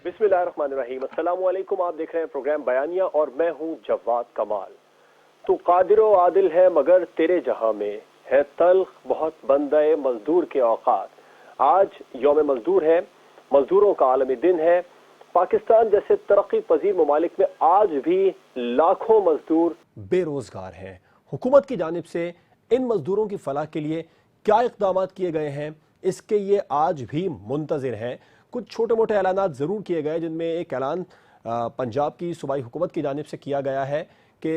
बिस्मिल्लाहिर्रहमानिर्रहीम। अस्सलामु अलैकुम। आप देख रहे हैं प्रोग्राम बयानिया और मैं हूं जवाद कमाल। तू कादिर व आदिल है मगर तेरे जहां में है तल्ख बहुत बंदे मजदूर के औकात। आज यौम मजदूर है, मजदूरों का आलमी दिन है। पाकिस्तान जैसे तरक्की पजीर ममालिक में आज भी लाखों मजदूर बेरोजगार हैं। हुकूमत की जानिब से इन मजदूरों की फलाह के लिए क्या इक़दाम किए गए हैं, इसके ये आज भी मुंतज़िर हैं। कुछ छोटे मोटे ऐलानात ज़रूर किए गए, जिनमें एक ऐलान पंजाब की सूबाई हुकूमत की जानिब से किया गया है कि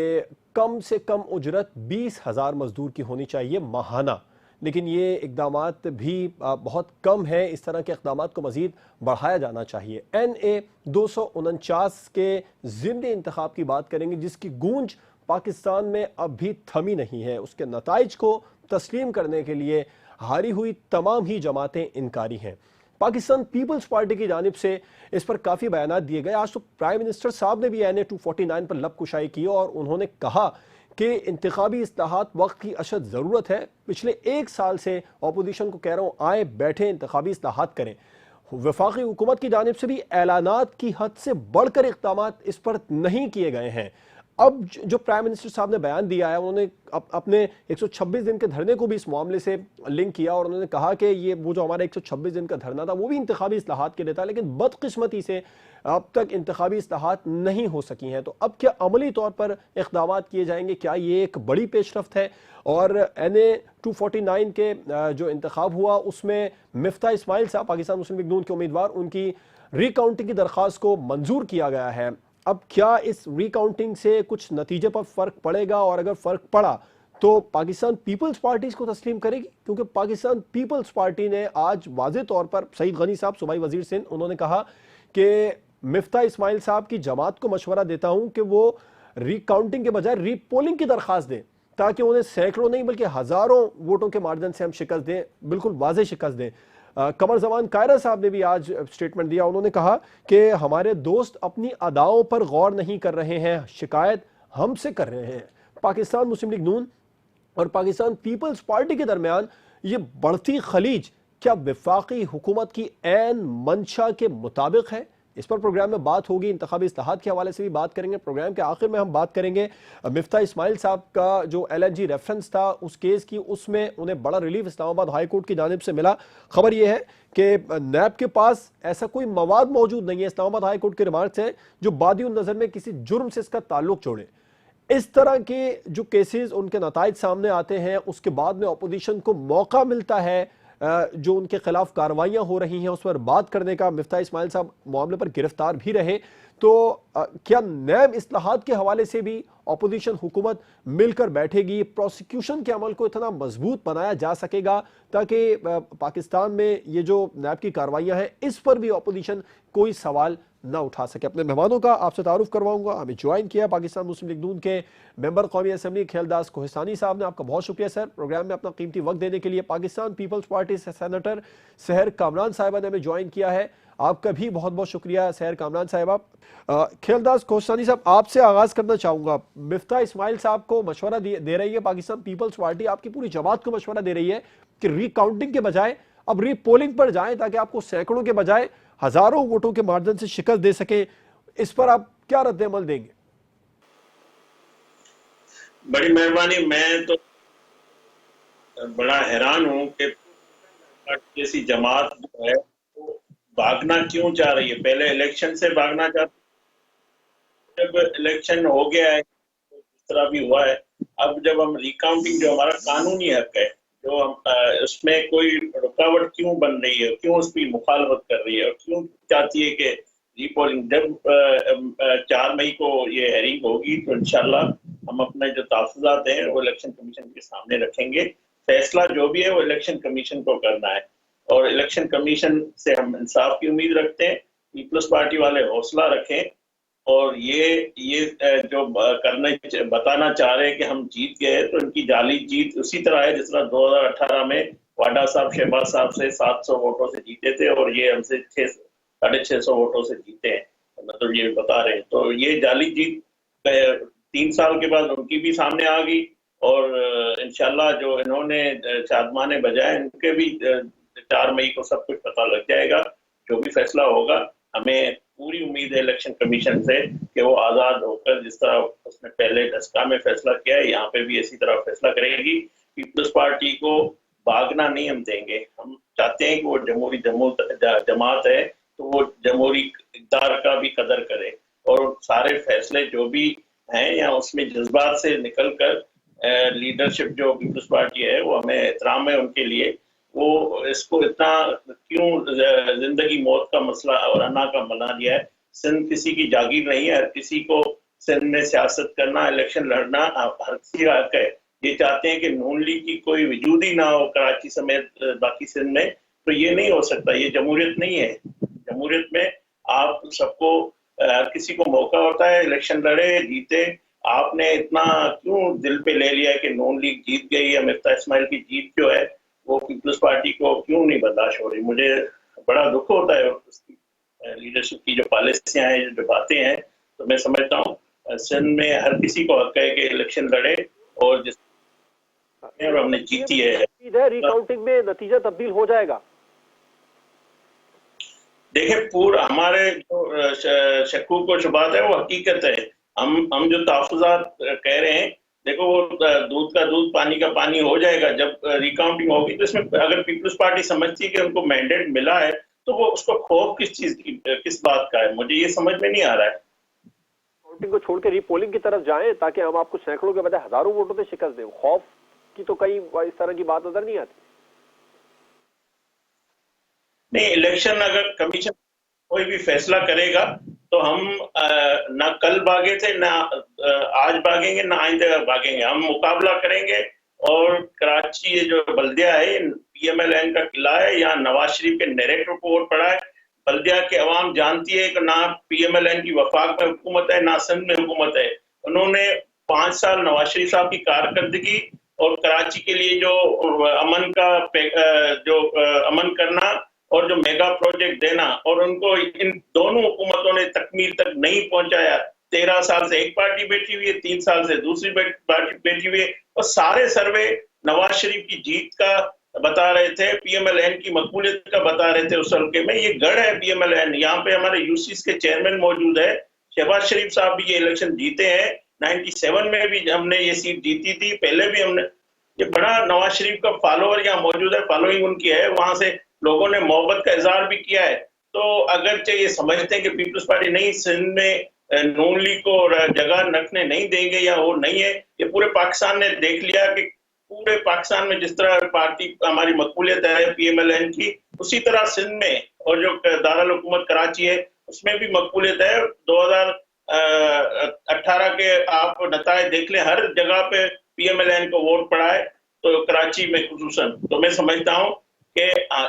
कम से कम उजरत 20,000 मजदूर की होनी चाहिए माहाना। लेकिन ये इकदामात भी बहुत कम है। इस तरह के इकदामात को मज़ीद बढ़ाया जाना चाहिए। NA 249 के ज़िमनी इंतखाब की बात करेंगे, जिसकी गूंज पाकिस्तान में अब भी थमी नहीं है। उसके नताइज को तस्लीम करने के लिए हारी हुई तमाम ही जमातें इनकारी हैं। पाकिस्तान पीपल्स पार्टी की जानिब से इस पर काफ़ी बयानात दिए गए। आज तो प्राइम मिनिस्टर साहब ने भी NA 249 पर लबकुशाई की और उन्होंने कहा कि इंतखाबी इस्लाहात वक्त की अशद ज़रूरत है। पिछले एक साल से अपोजिशन को कह रहा हूँ, आए बैठे इंतखाबी इस्लाहात करें। वफाकी हुकूमत की जानिब से भी ऐलानात की हद से बढ़कर इक़दामात इस पर नहीं किए गए हैं। अब जो प्राइम मिनिस्टर साहब ने बयान दिया है, उन्होंने अपने 126 दिन के धरने को भी इस मामले से लिंक किया और उन्होंने कहा कि ये वो जो हमारा 126 दिन का धरना था वो भी इंतखाबी इस्लाहात के लिए था, लेकिन बदकिस्मती से अब तक इंतखाबी इस्लाहात नहीं हो सकी हैं। तो अब क्या अमली तौर पर इक़दाम किए जाएंगे? क्या ये एक बड़ी पेशरफ्त है? और NA 249 के जो इंतखाब हुआ उसमें मिफ्ता इस्माइल साहब, पाकिस्तान मुस्लिम लीग नून के उम्मीदवार, उनकी रिकाउंटिंग की दरख्वास्त को मंजूर किया गया है। अब क्या इस रिकाउंटिंग से कुछ नतीजे पर फर्क पड़ेगा? और अगर फर्क पड़ा तो पाकिस्तान पीपल्स पार्टी इसको तस्लीम करेगी? क्योंकि पाकिस्तान पीपल्स पार्टी ने आज वाज़े तौर पर, सईद गनी साहब सूबाई वजीर सिंध, उन्होंने कहा कि मिफ्ता इस्माइल साहब की जमात को मशवरा देता हूं कि वो रिकाउंटिंग के बजाय रीपोलिंग की दरख्वास्त दें, ताकि उन्हें सैकड़ों नहीं बल्कि हजारों वोटों के मार्जिन से हम शिकस्त दें, बिल्कुल वाज़े शिकस्त दें। कमर जमान कायरा साहब ने भी आज स्टेटमेंट दिया। उन्होंने कहा कि हमारे दोस्त अपनी अदाओं पर गौर नहीं कर रहे हैं, शिकायत हमसे कर रहे हैं। पाकिस्तान मुस्लिम लीग नून और पाकिस्तान पीपल्स पार्टी के दरमियान ये बढ़ती खलीज क्या वफाकी हुकूमत की ऐन मंशा के मुताबिक है? इस पर प्रोग्राम में बात होगी। इंतखाबी इस्लाहात के हवाले से भी बात करेंगे। प्रोग्राम के आखिर में हम बात करेंगे मिफ्ता इस्माइल साहब का जो LNG रेफरेंस था उस केस की, उसमें उन्हें बड़ा रिलीफ इस्लामाबाद हाई कोर्ट की जानिब से मिला। खबर यह है कि नैब के पास ऐसा कोई मवाद मौजूद नहीं है, इस्लामाबाद हाई कोर्ट के रिमार्क्स हैं, जो बादी नज़र में किसी जुर्म से इसका ताल्लुक जोड़े। इस तरह के जो केसेस उनके नताइज सामने आते हैं, उसके बाद में अपोजिशन को मौका मिलता है जो उनके खिलाफ कार्रवाइयां हो रही हैं उस पर बात करने का। मिफ्ता इस्माइल साहब मामले पर गिरफ्तार भी रहे। तो क्या नैब इस्लाहात के हवाले से भी अपोजिशन हुकूमत मिलकर बैठेगी? प्रोसिक्यूशन के अमल को इतना मजबूत बनाया जा सकेगा ताकि पाकिस्तान में ये जो नैब की कार्रवाइयां हैं इस पर भी अपोजिशन कोई सवाल ना उठा सके? अपने मेहमानों का आपसे तारुफ करवाऊंगा। हमें ज्वाइन किया पाकिस्तान मुस्लिम लीग नून के मेंबर कौमी असेंबली खेलदास कोहिस्तानी साहब ने। आपका बहुत शुक्रिया सर, प्रोग्राम में अपना कीमती वक्त देने के लिए। पाकिस्तान पीपल्स पार्टी से सेनेटर सहर कामरान साहिबा ने हमें ज्वाइन किया है। आपका भी बहुत बहुत शुक्रिया सहर कामरान साहिबा। खेलदास कोहिस्तानी साहब, आपसे आगाज करना चाहूंगा। मिफ्ता इस्माइल साहब को मशवरा दे रही है पाकिस्तान पीपल्स पार्टी, आपकी पूरी जमात को मशवरा दे रही है कि रिकाउंटिंग के बजाय अब रीपोलिंग पर जाएं, ताकि आपको सैकड़ों के बजाय हजारों वोटों के मार्जिन से शिकस्त दे सके। इस पर आप क्या रद्द-ए-अमल देंगे? बड़ी मेहरबानी। मैं तो बड़ा हैरान हूं कि जैसी जमात जो है वो भागना क्यों चाह रही है। पहले इलेक्शन से भागना चाहती, जब इलेक्शन हो गया है तो जिस तरह भी हुआ है, अब जब हम रिकाउंटिंग, जो हमारा कानूनी हक है, जो हम उसमें कोई रुकावट क्यों बन रही है, क्यों उसकी मुखालफत कर रही है और क्यों चाहती है कि रीपोलिंग। जब 4 मई को ये हेयरिंग होगी तो इंशाल्लाह हम अपने जो तहफ़्फ़ुज़ात हैं वो इलेक्शन कमीशन के सामने रखेंगे। फैसला जो भी है वो इलेक्शन कमीशन को करना है और इलेक्शन कमीशन से हम इंसाफ की उम्मीद रखते हैं। पीपल्स पार्टी वाले हौसला रखें और ये जो करने बताना चाह रहे हैं कि हम जीत गए, तो इनकी जाली जीत उसी तरह है जिस तरह 2018 में वाडा साहब शहबाज साहब से 700 वोटों से जीते थे और ये हमसे 650 वोटों से जीते हैं, मतलब ये बता रहे हैं। तो ये जाली जीत 3 साल के बाद उनकी भी सामने आ गई और इंशाल्लाह जो इन्होंने शादमाने बजाए उनके भी 4 मई को सब कुछ पता लग जाएगा। जो भी फैसला होगा हमें पूरी उम्मीद है इलेक्शन कमीशन से कि वो आज़ाद होकर, जिस तरह उसने पहले ढस्का में फैसला किया है, यहाँ पे भी इसी तरह फैसला करेगी। पीपल्स पार्टी को भागना नहीं हम देंगे। हम चाहते हैं कि वो जमहूरी जमात है तो वो जमहूरी इक़्तिदार का भी कदर करे और सारे फैसले जो भी हैं या उसमें जज्बात से निकल कर लीडरशिप जो पीपल्स पार्टी है वो हमें एहतराम है उनके लिए। वो इसको इतना क्यों जिंदगी मौत का मसला और अना का बना दिया है। सिंध किसी की जागीर नहीं है, हर किसी को सिंध में सियासत करना, इलेक्शन लड़ना हर किसी का हक है। ये चाहते हैं कि नून लीग की कोई वजूद ही ना हो कराची समेत बाकी सिंध में, तो ये नहीं हो सकता। ये जमहूरियत नहीं है। जमहूरियत में आप सबको हर किसी को मौका होता है, इलेक्शन लड़े जीते। आपने इतना क्यों दिल पे ले लिया कि नून लीग जीत गई या मिफ्ता इस्माइल की जीत जो है वो पीपल्स पार्टी को क्यों नहीं बर्दाश्त हो रही। मुझे बड़ा दुख होता है उसकी लीडरशिप की जो पॉलिसियां हैं, जो बातें हैं। तो मैं समझता हूँ सिंध में हर किसी को हक है कि इलेक्शन लड़े और जिस और हमने जीती है। रिकाउंटिंग में नतीजा तब्दील हो जाएगा। देखिए पूरा हमारे जो शक्कूक और शुबात है वो हकीकत है। हम जो तहफ़्फ़ुज़ात कह रहे हैं, देखो वो दूध का दूध पानी का पानी हो जाएगा जब रिकाउंटिंग होगी। तो इसमें अगर पीपल्स पार्टी समझती है कि उनको मैंडेट मिला है तो वो उसको खौफ किस चीज की, किस बात का है, मुझे ये समझ में नहीं आ रहा है। काउंटिंग को छोड़ के रीपोलिंग की तरफ जाएं ताकि हम आपको सैकड़ों के बजाय हजारों वोटों से शिकस्त दें। खौफ की तो कई इस तरह की बात नजर नहीं आती। नहीं, इलेक्शन अगर कमीशन कोई भी फैसला करेगा तो हम ना कल भागे थे, ना आज भागेंगे, ना आइंदा भागेंगे। हम मुकाबला करेंगे और कराची ये जो बल्दिया है, पीएमएलएन का किला है, यहाँ नवाज शरीफ के नैरेटिव को वोट पड़ा है। बल्दिया की अवाम जानती है कि ना पीएमएलएन की वफाक में हुकूमत है, ना सिंध में हुकूमत है। उन्होंने 5 साल नवाज शरीफ साहब की कारकर्दगी और कराची के लिए जो अमन का जो अमन करना और जो मेगा प्रोजेक्ट देना, और उनको इन दोनों हुकूमतों ने तकमील तक नहीं पहुंचाया। 13 साल से एक पार्टी बैठी हुई है, 3 साल से दूसरी पार्टी बैठी हुई है, और सारे सर्वे नवाज शरीफ की जीत का बता रहे थे, पीएमएलएन की मकबूलियत का बता रहे थे। उस हल्के में ये गढ़ है पीएमएलएन। यहाँ पे हमारे यूसीस के चेयरमैन मौजूद है। शहबाज शरीफ साहब भी ये इलेक्शन जीते हैं। 97 में भी हमने ये सीट जीती थी, पहले भी हमने। ये बड़ा नवाज शरीफ का फॉलोअर यहाँ मौजूद है, फॉलोइंग उनकी है, वहां से लोगों ने मोहब्बत का इजहार भी किया है। तो अगरचे ये समझते हैं कि पीपल्स पार्टी नहीं सिंध में नून लीग को जगह रखने नहीं देंगे या वो नहीं है, ये पूरे पाकिस्तान ने देख लिया कि पूरे पाकिस्तान में जिस तरह पार्टी हमारी मकबूलियत है पीएमएलएन की, उसी तरह सिंध में और जो दारुल हुकूमत कराची है उसमें भी मकबूलियत है। 2018 के आप नताए देख लें, हर जगह पे पीएमएलएन को वोट पड़ा है, तो कराची में खुसूसन। तो मैं समझता हूँ कि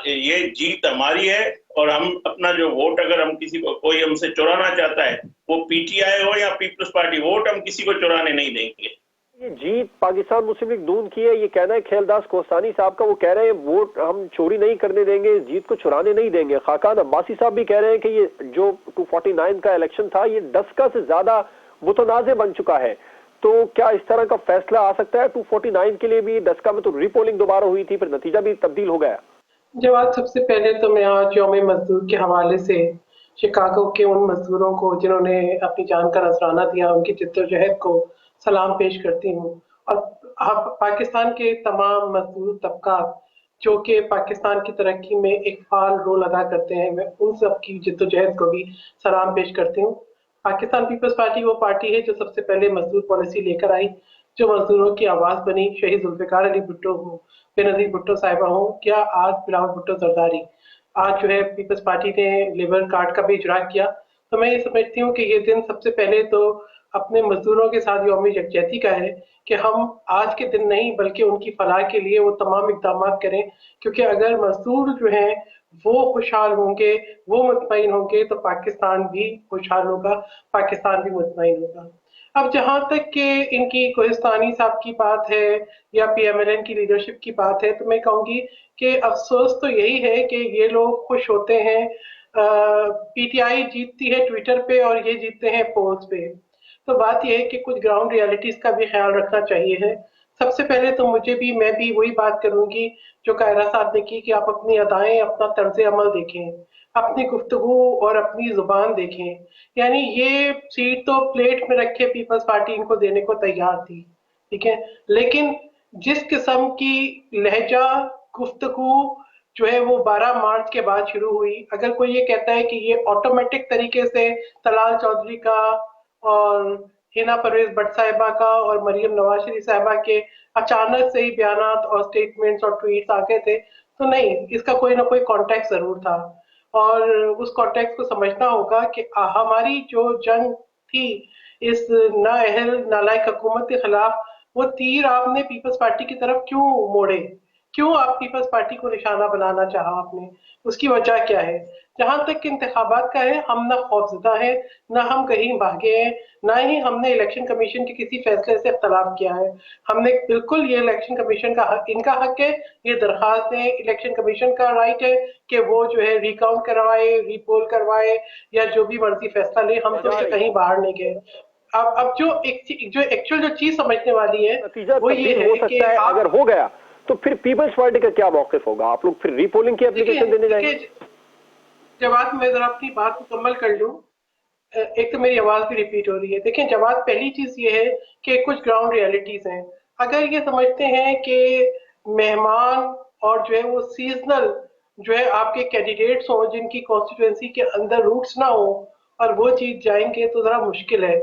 ये जीत हमारी है और हम अपना जो वोट, अगर हम किसी को कोई हमसे चुराना चाहता है, वो पीटीआई हो या पीपल्स पार्टी, वोट हम किसी को चुराने नहीं देंगे। ये जीत पाकिस्तान मुस्लिम लीग नून की है, ये कहना है खेलदास कोस्तानी साहब का। वो कह रहे हैं वोट हम चोरी नहीं करने देंगे, जीत को चुराने नहीं देंगे। खाकान अब्बासी साहब भी कह रहे हैं कि ये जो 249 का इलेक्शन था ये डस्का से ज्यादा मुतनाज़े बन चुका है। तो क्या इस तरह का फैसला आ सकता है 249 के लिए भी? डस्का में तो रीपोलिंग दोबारा हुई थी, फिर नतीजा भी तब्दील हो गया। जवाब सबसे पहले तो मैं आज यौम मजदूर के हवाले से शिकागो के उन मजदूरों को जिन्होंने अपनी जान का नजराना दिया, उनकी जिद्दोजहद को सलाम पेश करती हूँ। और पाकिस्तान के तमाम मजदूर तबका जो कि पाकिस्तान की तरक्की में एक फाल रोल अदा करते हैं, मैं उन सब की जिद्दोजहद को भी सलाम पेश करती हूँ। पाकिस्तान पीपल्स पार्टी वो पार्टी है जो सबसे पहले मजदूर पॉलिसी लेकर आई, जो मजदूरों की आवाज़ बनी। शहीद जुल्फ़िकार अली भुट्टो हो, बेनज़ीर भुट्टो साहिबा हो, क्या आज बिलावल भुट्टो जरदारी, आज जो है पीपल्स पार्टी ने लेबर कार्ड का भी इजरा किया। तो मैं ये समझती हूँ कि ये दिन सबसे पहले तो अपने मजदूरों के साथ यौम यकजहती का है कि हम आज के दिन नहीं बल्कि उनकी फलाह के लिए वो तमाम इक़दाम करें। क्योंकि अगर मजदूर जो हैं वो खुशहाल होंगे, वो मुतमईन होंगे, तो पाकिस्तान भी खुशहाल होगा, पाकिस्तान भी मुतमईन होगा। अब जहाँ तक कि इनकी कोहिस्तानी साहब की बात है या पीएमएलएन की लीडरशिप की बात है, तो मैं कहूँगी कि अफसोस तो यही है कि ये लोग खुश होते हैं, पीटीआई जीतती है ट्विटर पे और ये जीतते हैं पोल्स पे। तो बात यह है कि कुछ ग्राउंड रियलिटीज का भी ख्याल रखना चाहिए है। सबसे पहले तो मैं भी वही बात करूंगी जो कायरा साहब ने की कि आप अपनी अदाएं, अपना तर्ज अमल देखें। अपनी गुफ्तगू और अपनी जुबान देखें। यानी ये सीट तो प्लेट में रखे पीपल्स पार्टी इनको देने को तैयार थी, ठीक है, लेकिन जिस किस्म की लहजा गुफ्तगू जो है वो 12 मार्च के बाद शुरू हुई। अगर कोई ये कहता है कि ये ऑटोमेटिक तरीके से तलाल चौधरी का और हिना परवेज भट्ट साहिबा का और मरियम नवाज शरीफ साहिबा के अचानक से ही बयानात और स्टेटमेंट्स और ट्वीट्स आ गए थे, तो नहीं, इसका कोई ना कोई कॉन्टेक्स्ट जरूर था। और उस कॉन्टेक्स्ट को समझना होगा कि हमारी जो जंग थी इस नाअहल नालायक हुकूमत के खिलाफ, वो तीर आपने पीपल्स पार्टी की तरफ क्यों मोड़े? क्यों आप पीपल्स पार्टी को निशाना बनाना चाहा आपने? उसकी वजह क्या है? जहां तक इंतखाबात का है, हम ना खौफजदा है, ना हम कहीं भागे हैं, ना ही हमने इलेक्शन कमीशन के किसी फैसले से इख्तलाफ किया है। हमने बिल्कुल, ये इलेक्शन कमीशन का हक, इनका हक है, ये दरखास्त है, इलेक्शन कमीशन का राइट है कि वो जो है रिकाउंट करवाए, रीपोल करवाए या जो भी मर्जी फैसला ले, हम तो इससे कहीं बाहर नहीं गए। अब जो एक्चुअल जो चीज समझने वाली है नतीजा वो ये तब्दील है हो कि सकता है। अगर हो गया तो फिर पीपल्स पार्टी का क्या मौकिफ होगा? आप लोग फिर रीपोलिंग की एप्लीकेशन देने जाएंगे? जवाब, मैं जरा अपनी बात मुकम्मल कर लूं। एक तो मेरी आवाज भी रिपीट हो रही है। देखिए जवाब, पहली चीज ये है कि कुछ ग्राउंड रियलिटीज हैं। अगर ये समझते हैं कि मेहमान और जो है वो सीजनल जो है आपके कैंडिडेट्स हों जिनकी कॉन्स्टिट्यूएंसी के अंदर रूट्स ना हो और वो जीत जाएंगे, तो जरा मुश्किल है।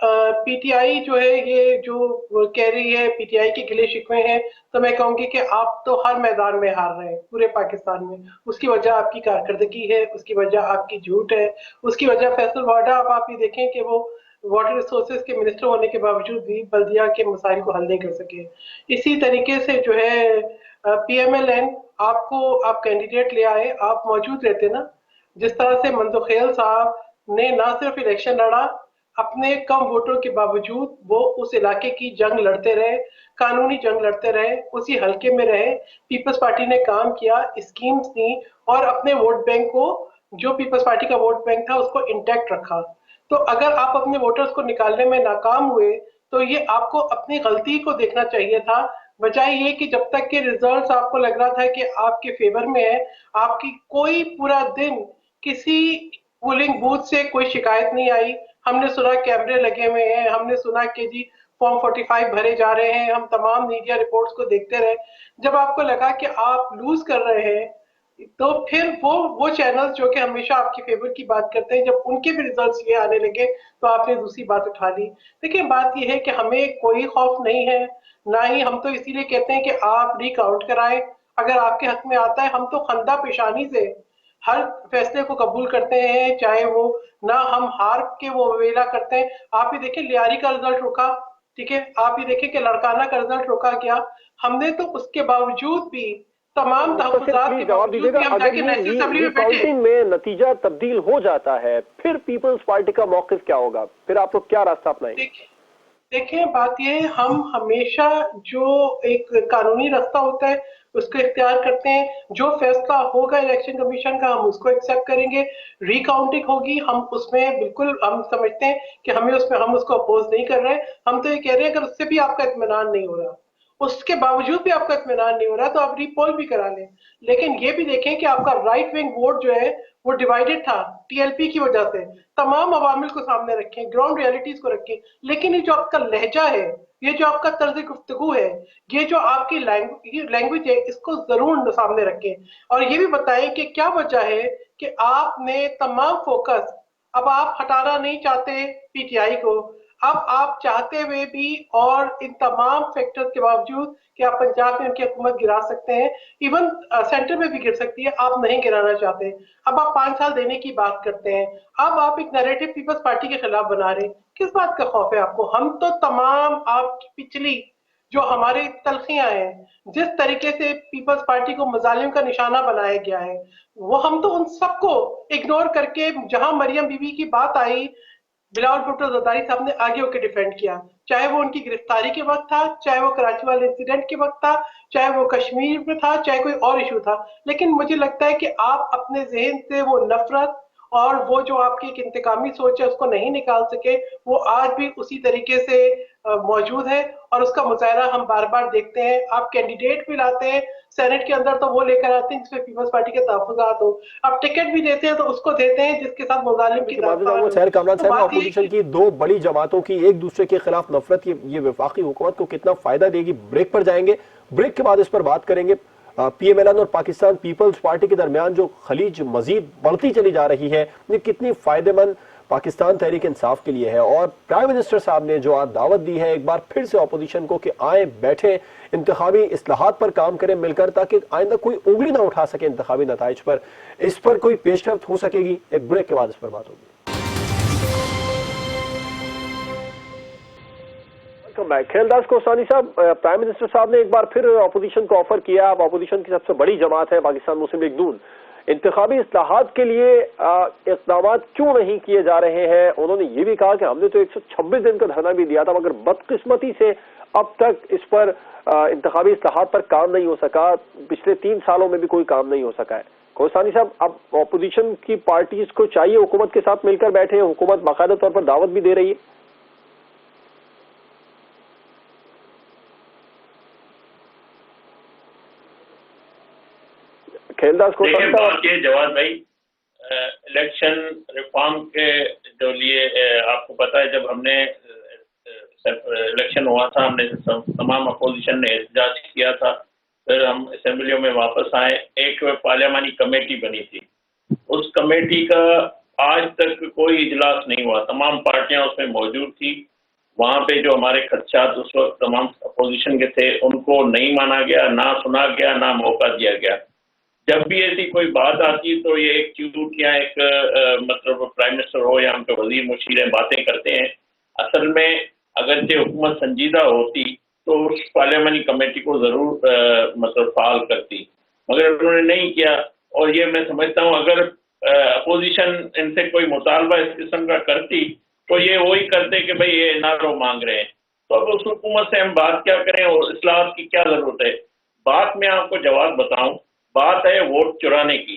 पीटीआई जो है ये जो वो कह रही है, पीटीआई के गिले शिकवे हैं, तो मैं कहूंगी कि आप तो हर मैदान में हार रहे हैं पूरे पाकिस्तान में। उसकी वजह आपकी कारकर्दगी है, उसकी वजह आपकी झूठ है, उसकी वजह फैसल वाडा। अब आप ये देखें कि वो वाटर रिसोर्सेज के मिनिस्टर होने के बावजूद भी बल्दिया के मसाइल को हल नहीं कर सके। इसी तरीके से जो है पीएमएलएन, आपको आप कैंडिडेट ले आए, आप मौजूद रहते ना। जिस तरह से मंदोखेल साहब ने ना सिर्फ इलेक्शन लड़ा, अपने कम वोटों के बावजूद वो उस इलाके की जंग लड़ते रहे, कानूनी जंग लड़ते रहे, उसी हल्के में रहे। पीपल्स पार्टी ने काम किया, स्कीम्स दी और अपने वोट बैंक को, जो पीपल्स पार्टी का वोट बैंक था, उसको इंटैक्ट रखा। तो अगर आप अपने वोटर्स को निकालने में नाकाम हुए, तो ये आपको अपनी गलती को देखना चाहिए था, बजाय ये कि जब तक के रिजल्ट्स आपको लग रहा था कि आपके फेवर में है, आपकी कोई पूरा दिन किसी पोलिंग बूथ से कोई शिकायत नहीं आई। हमने सुना कैमरे लगे हुए हैं, हमने सुना कि जी फॉर्म 45 भरे जा रहे हैं, हम तमाम मीडिया रिपोर्ट्स को देखते रहे। जब आपको लगा कि आप लूज कर रहे हैं, तो फिर वो चैनल्स जो कि हमेशा आपके फेवर की बात करते हैं, जब उनके भी रिजल्ट्स ये आने लगे, तो आपने दूसरी बात उठा ली। देखिए बात ये है कि हमें कोई खौफ नहीं है, ना ही हम तो इसीलिए कहते हैं कि आप रिकाउंट कराएं। अगर आपके हक में आता है, हम तो खंदा पेशानी से हर फैसले को कबूल करते हैं, चाहे वो ना हम हार के वो वेला करते हैं। आप ही देखिए लियारी का रिजल्ट रुका, ठीक है, आप ही देखिए कि लड़काना का रिजल्ट रुका गया। हमने तो उसके बावजूद भी, तमाम मुख्तसर तहफुजात के प्लीज जवाब बावजूद दीजिएगा। भी हम अगर जाके ये नेशनल असेंबली में बैठे। रिकाउंटिंग में नतीजा तब्दील हो जाता है, फिर पीपल्स पार्टी का मौकिफ क्या होगा? फिर आप लोग क्या रास्ता अपनाएंगे? देखें बात ये है, हम हमेशा जो एक कानूनी रास्ता होता है उसको इख्तियार करते हैं। जो फैसला होगा इलेक्शन कमीशन का, हम उसको एक्सेप्ट करेंगे। रिकाउंटिंग होगी, हम उसमें बिल्कुल, हम समझते हैं कि हमें उसमें, हम उसको अपोज नहीं कर रहे। हम तो ये कह रहे हैं अगर उससे भी आपका इत्मीनान नहीं हो रहा, उसके बावजूद भी आपका इत्मीनान नहीं हो रहा, तो आप रीपोल भी करा लें। लेकिन ये भी देखें कि आपका राइट विंग वोट जो है वो डिवाइडेड था टीएलपी की वजह से। तमाम अवामिल को सामने रखें, ग्राउंड रियलिटीज को रखें, लेकिन ये जो आपका लहजा है, ये जो आपका तर्ज गुफ्तगू है, ये जो आपकी लैंग्वेज है, इसको जरूर सामने रखें। और ये भी बताएं कि क्या वजह है कि आपने तमाम फोकस, अब आप हटाना नहीं चाहते पीटीआई को, अब आप चाहते हुए भी और इन तमाम फैक्टर्स के बावजूद कि आप पंजाब में उनकी हुकूमत गिरा सकते हैं, इवन सेंटर में भी गिर सकती है, आप नहीं गिराना चाहते। अब आप 5 साल देने की बात करते हैं, अब आप एक नैरेटिव पीपल्स पार्टी के खिलाफ बना रहे हैं। किस बात का खौफ है आपको? हम तो तमाम आपकी पिछली जो हमारे तलखियां हैं, जिस तरीके से पीपल्स पार्टी को मजालिम का निशाना बनाया गया है, वो हम तो उन सबको इग्नोर करके, जहां मरियम बीबी की बात आई, बिलावल भुट्टो जरदारी साहब ने आगे होकर डिफेंड किया। चाहे वो उनकी गिरफ्तारी के वक्त था, चाहे वो कराची वाले इंसिडेंट के वक्त था, चाहे वो कश्मीर में था, चाहे कोई और इशू था। लेकिन मुझे लगता है कि आप अपने जहन से वो नफरत और वो जो आपकी एक इंतकामी सोच है उसको नहीं निकाल सके, वो आज भी उसी तरीके से मौजूद है और उसका मुजाहरा हम बार बार देखते हैं। आप कैंडिडेट भी लाते हैं सेनेट के अंदर तो वो लेकर आते हैं जिसमें पीपल्स पार्टी के तहफुजात हो, आप टिकट भी देते हैं तो उसको देते हैं जिसके साथ मुजालिम की दास्तान हो। सैर कामरान तो साहब, बात ये अपोजिशन की दो बड़ी जमातों की एक दूसरे के खिलाफ नफरत, ये वफाकी हुकूमत को कितना फायदा देगी? ब्रेक पर जाएंगे, ब्रेक के बाद इस पर बात करेंगे। पीएमएलएन और पाकिस्तान पीपल्स पार्टी के दरमियान जो खलीज मजीद बढ़ती चली जा रही है, ये कितनी फायदेमंद पाकिस्तान तहरीक इंसाफ के लिए है? और प्राइम मिनिस्टर साहब ने जो आज दावत दी है एक बार फिर से अपोजिशन को कि आए बैठे इंतखाबी इस्लाहात पर काम करें मिलकर, ताकि आइंदा कोई उंगली ना उठा सके इंतखाबी नताइज पर, इस पर कोई पेशरफ्त हो सकेगी? एक ब्रेक के बाद इस पर बात होगी। खेलदास कोसानी साहब, प्राइम मिनिस्टर साहब ने एक बार फिर अपोजिशन को ऑफर किया, आप अपोजिशन की सबसे बड़ी जमात है पाकिस्तान मुस्लिम लीग नून, इंतखाबी इस्लाहात के लिए इक़दाम क्यों नहीं किए जा रहे हैं? उन्होंने ये भी कहा कि हमने तो 126 दिन का धरना भी दिया था मगर बदकिस्मती से अब तक इस पर इंतखाबी इस्लाहात पर काम नहीं हो सका, पिछले 3 सालों में भी कोई काम नहीं हो सका है। कोसानी साहब, अब अपोजिशन की पार्टीज को चाहिए हुकूमत के साथ मिलकर बैठे, हुकूमत बाकायदा तौर पर दावत भी दे रही है। खेलदास को जवाब भाई, इलेक्शन रिफॉर्म के जो लिए आपको पता है, जब हमने इलेक्शन हुआ था हमने तमाम अपोजिशन ने एहतजाज किया था, फिर हम असेंबलियों में वापस आए, एक पार्लियामानी कमेटी बनी थी, उस कमेटी का आज तक कोई इजलास नहीं हुआ, तमाम पार्टियां उसमें मौजूद थी। वहां पे जो हमारे खदशात उस वक्त तमाम अपोजिशन के थे उनको नहीं माना गया, ना सुना गया, ना मौका दिया गया। जब भी ऐसी कोई बात आती तो ये एक चूट या एक मतलब प्राइम मिनिस्टर हो या उनके वजीर मुशीर बातें करते हैं। असल में अगर ये हुकूमत संजीदा होती तो उस पार्लियामानी कमेटी को जरूर मतलब फाल करती, मगर उन्होंने नहीं किया। और ये मैं समझता हूँ अगर अपोजिशन इनसे कोई मुतालबा इस किस्म का करती तो ये वही करते कि भाई ये नारो मांग रहे हैं, तो अब उस हुकूमत से हम बात क्या करें और इस्लाहात की क्या जरूरत है? बात मैं आपको जवाब बताऊं, बात है वोट चुराने की।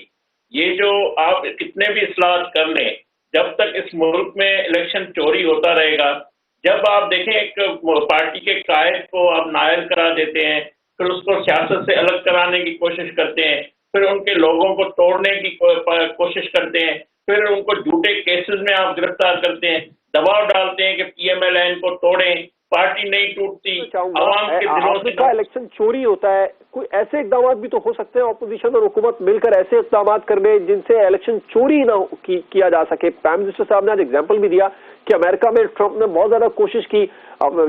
ये जो आप कितने भी इस्लाहात कर लें, जब तक इस मुल्क में इलेक्शन चोरी होता रहेगा, जब आप देखें एक पार्टी के कायद को आप नायल करा देते हैं, फिर उसको सियासत से अलग कराने की कोशिश करते हैं, फिर उनके लोगों को तोड़ने की कोशिश करते हैं, फिर उनको झूठे केसेस में आप गिरफ्तार करते हैं, दबाव डालते हैं कि पीएमएलएन को तोड़ें, पार्टी नहीं टूटती, आवाम के दिलों से का इलेक्शन चोरी होता है। कोई ऐसे इकदाम भी तो हो सकते हैं अपोजिशन और हुकूमत मिलकर ऐसे इकदाम कर ले जिनसे इलेक्शन चोरी ना किया जा सके। प्राइम मिनिस्टर साहब ने आज एग्जाम्पल भी दिया कि अमेरिका में ट्रंप ने बहुत ज्यादा कोशिश की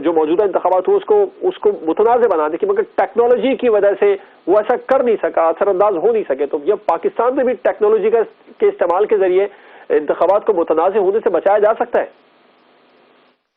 जो मौजूदा इंतखाबात हो उसको मुतनाज़ बनाने की, मगर टेक्नोलॉजी की वजह से वो ऐसा कर नहीं सका, असरअंदाज हो नहीं सके। तो जब पाकिस्तान में भी टेक्नोलॉजी के इस्तेमाल के जरिए इंतखाबात को मुतनाज़ होने से बचाया जा सकता है?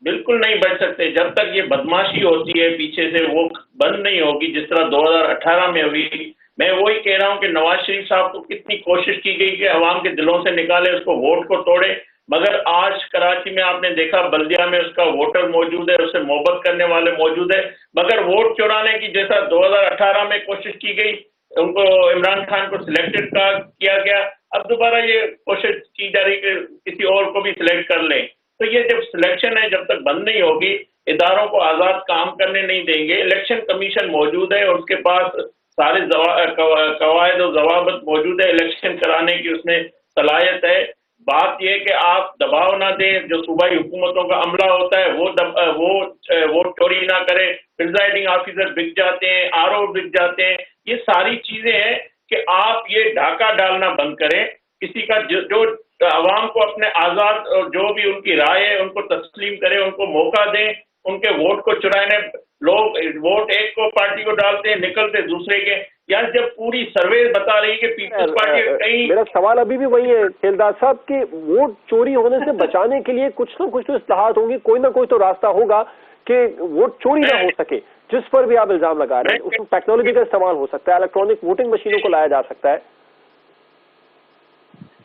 बिल्कुल नहीं बच सकते। जब तक ये बदमाशी होती है पीछे से वो बंद नहीं होगी, जिस तरह 2018 में हुई। मैं वही कह रहा हूँ कि नवाज शरीफ साहब को कितनी कोशिश की गई कि अवाम के दिलों से निकाले, उसको वोट को तोड़े, मगर आज कराची में आपने देखा बल्दिया में उसका वोटर मौजूद है, उससे मोहब्बत करने वाले मौजूद है, मगर वोट चुराने की जैसा 2018 में कोशिश की गई, उनको इमरान खान को सिलेक्टेड किया गया, अब दोबारा ये कोशिश की जा रही कि किसी और को भी सिलेक्ट कर लें। तो ये जब सिलेक्शन है जब तक बंद नहीं होगी, इदारों को आज़ाद काम करने नहीं देंगे। इलेक्शन कमीशन मौजूद है और उसके पास सारे कवायद और जवाबत मौजूद है, इलेक्शन कराने की उसमें सलाहियत है। बात यह कि आप दबाव ना दें, जो सूबाई हुकूमतों का अमला होता है वो चोरी ना करे, प्रिजाइडिंग ऑफिसर बिक जाते हैं, आरओ बिक जाते हैं, ये सारी चीजें हैं कि आप ये डाका डालना बंद करें। किसी का जो अवाम को अपने आज़ाद और जो भी उनकी राय है उनको तस्लीम करें, उनको मौका दें, उनके वोट को चुराने। लोग वोट एक को पार्टी को डालते हैं, निकलते दूसरे के। यार जब पूरी सर्वे बता रही है कि पीपल्स पार्टी कहीं, मेरा सवाल अभी भी वही है खेलदास साहब कि वोट चोरी होने से बचाने के लिए कुछ ना कुछ तो इस्लाहात होंगी, कोई ना कोई तो रास्ता होगा कि वोट चोरी ना हो सके। जिस पर भी आप इल्जाम लगा रहे हैं उसमें टेक्नोलॉजी का इस्तेमाल हो सकता है, इलेक्ट्रॉनिक वोटिंग मशीनों को लाया जा सकता है।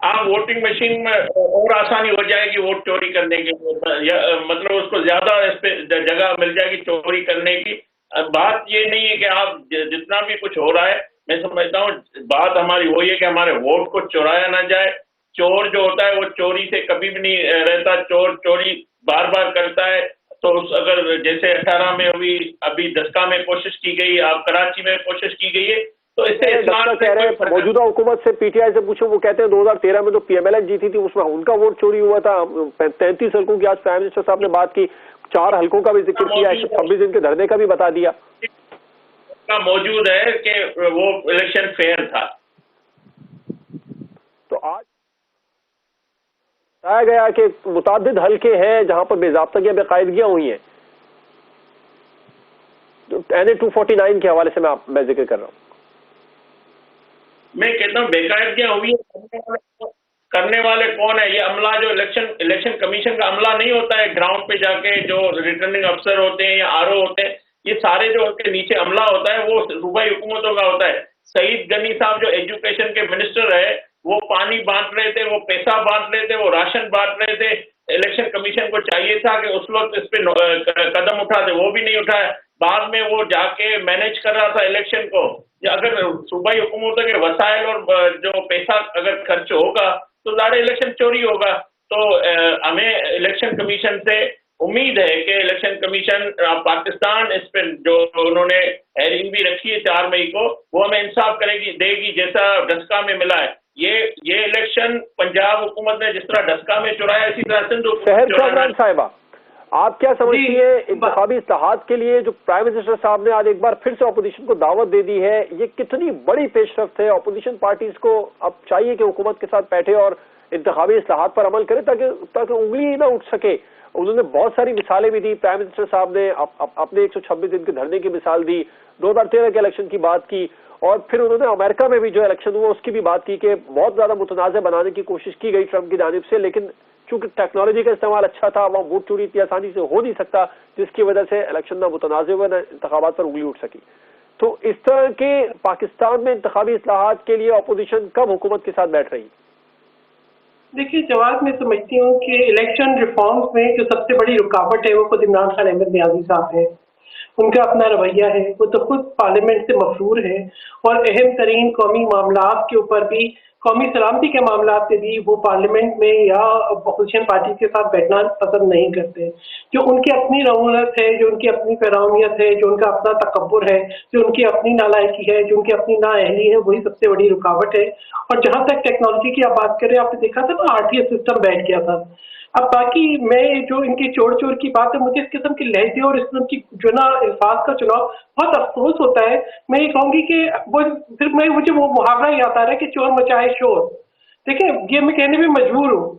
आप वोटिंग मशीन में और आसानी हो जाएगी वोट चोरी करने की, मतलब उसको ज्यादा जगह मिल जाएगी चोरी करने की। बात ये नहीं है कि आप जितना भी कुछ हो रहा है, मैं समझता हूँ बात हमारी वही है कि हमारे वोट को चुराया ना जाए, चोर जो होता है वो चोरी से कभी भी नहीं रहता, चोर चोरी बार बार करता है। तो अगर जैसे 18 में हुई, अभी दस्का में कोशिश की गई, अब कराची में कोशिश की गई है, तो इससे इस्लाम कह रहे हैं मौजूदा हुकूमत से, पीटीआई से पूछो, वो कहते हैं 2013 में तो पीएमएलएन जीती थी, उसमें उनका वोट चोरी हुआ था। 33 हल्कों की आज प्राइम मिनिस्टर साहब ने बात की, 4 हल्कों का भी जिक्र किया, 126 दिन के धरने का भी बता दिया। मौजूद है कि वो इलेक्शन फेयर था। तो आज बताया गया कि मुतादिद हल्के हैं जहां पर बेजाब्तगियां बेकायदगियां हुई हैं। तो NA 249 के हवाले से मैं जिक्र कर रहा हूं। मैं कहता हूँ बेकायदगियां हुई, करने वाले कौन है? ये अमला जो इलेक्शन कमीशन का अमला नहीं होता है, ग्राउंड पे जाके जो रिटर्निंग अफसर होते हैं या RO होते हैं, ये सारे जो उनके नीचे अमला होता है वो सूबाई हुकूमतों का होता है। सईद गनी साहब जो एजुकेशन के मिनिस्टर है, वो पानी बांट रहे थे, वो पैसा बांट रहे थे, वो राशन बांट रहे थे। इलेक्शन कमीशन को चाहिए था कि उस वक्त इस पे कदम उठाते, वो भी नहीं उठाया। बाद में वो जाके मैनेज कर रहा था इलेक्शन को। अगर सूबाई हुकूमतों के वसाइल और जो पैसा अगर खर्च होगा तो ज़्यादा इलेक्शन चोरी होगा। तो हमें इलेक्शन कमीशन से उम्मीद है कि इलेक्शन कमीशन पाकिस्तान इस पर जो उन्होंने हेयरिंग भी रखी है 4 मई को, वो हमें इंसाफ देगी जैसा डस्का में मिला है। ये इलेक्शन पंजाब हुकूमत ने जिस तरह डस्का में चुराया, इसी तरह सिंध हुकूमत साहिबा, आप क्या समझती है इंतखाबी इस्लाहात के लिए जो प्राइम मिनिस्टर साहब ने आज एक बार फिर से अपोजिशन को दावत दे दी है, ये कितनी बड़ी पेशरफ्त है? अपोजिशन पार्टीज को अब चाहिए कि हुकूमत के साथ बैठे और इंतखाबी इस्लाहात पर अमल करे ताकि उंगली ना उठ सके। उन्होंने बहुत सारी मिसालें भी दी, प्राइम मिनिस्टर साहब ने अपने 126 दिन के धरने की मिसाल दी, 2013 के इलेक्शन की बात की, और फिर उन्होंने अमेरिका में भी जो इलेक्शन हुआ उसकी भी बात की कि बहुत ज्यादा मुतनाज़ बनाने की कोशिश की गई ट्रंप की जानिब से, लेकिन चूंकि टेक्नोलॉजी का इस्तेमाल अच्छा था, वहां वोट चोरी इतनी आसानी से हो नहीं सकता, जिसकी वजह से इलेक्शन ना मुतनाज़ हुआ, ना इंतखाबात पर उंगली उठ सकी। तो इस तरह के पाकिस्तान में इंतखाबी इस्लाहात के लिए अपोजिशन कब हुकूमत के साथ बैठ रही? देखिए जवाब मैं समझती हूँ कि इलेक्शन रिफॉर्म्स में जो सबसे बड़ी रुकावट है वो खुद इमरान खान अहमद नियाज़ी साहब है। उनका अपना रवैया है, वो तो खुद पार्लियामेंट से मफरूर है और अहम तरीन कौमी मामलात के ऊपर भी, कौमी सलामती के मामलात पे भी वो पार्लियामेंट में या अपोजिशन पार्टी के साथ बैठना पसंद नहीं करते। जो उनकी अपनी रऊनत है, जो उनकी अपनी फरामियत है, जो उनका अपना तकब्बुर है, जो उनकी अपनी नालायकी है, जो उनकी अपनी नाअहली है, वही सबसे बड़ी रुकावट है। और जहाँ तक टेक्नोलॉजी की आप बात करें, आपने देखा था ना RTS सिस्टम बैठ गया था। अब बाकी मैं जो इनके चोर चोर की बात है, मुझे इस किस्म के लहजे और इस किस्म की जो ना अल्फाज का चुनाव बहुत अफसोस होता है। मैं ये कहूँगी कि वो फिर मुझे वो मुहावरा याद आ रहा है कि चोर मचाए शोर। देखिए ये मैं कहने में मजबूर हूँ,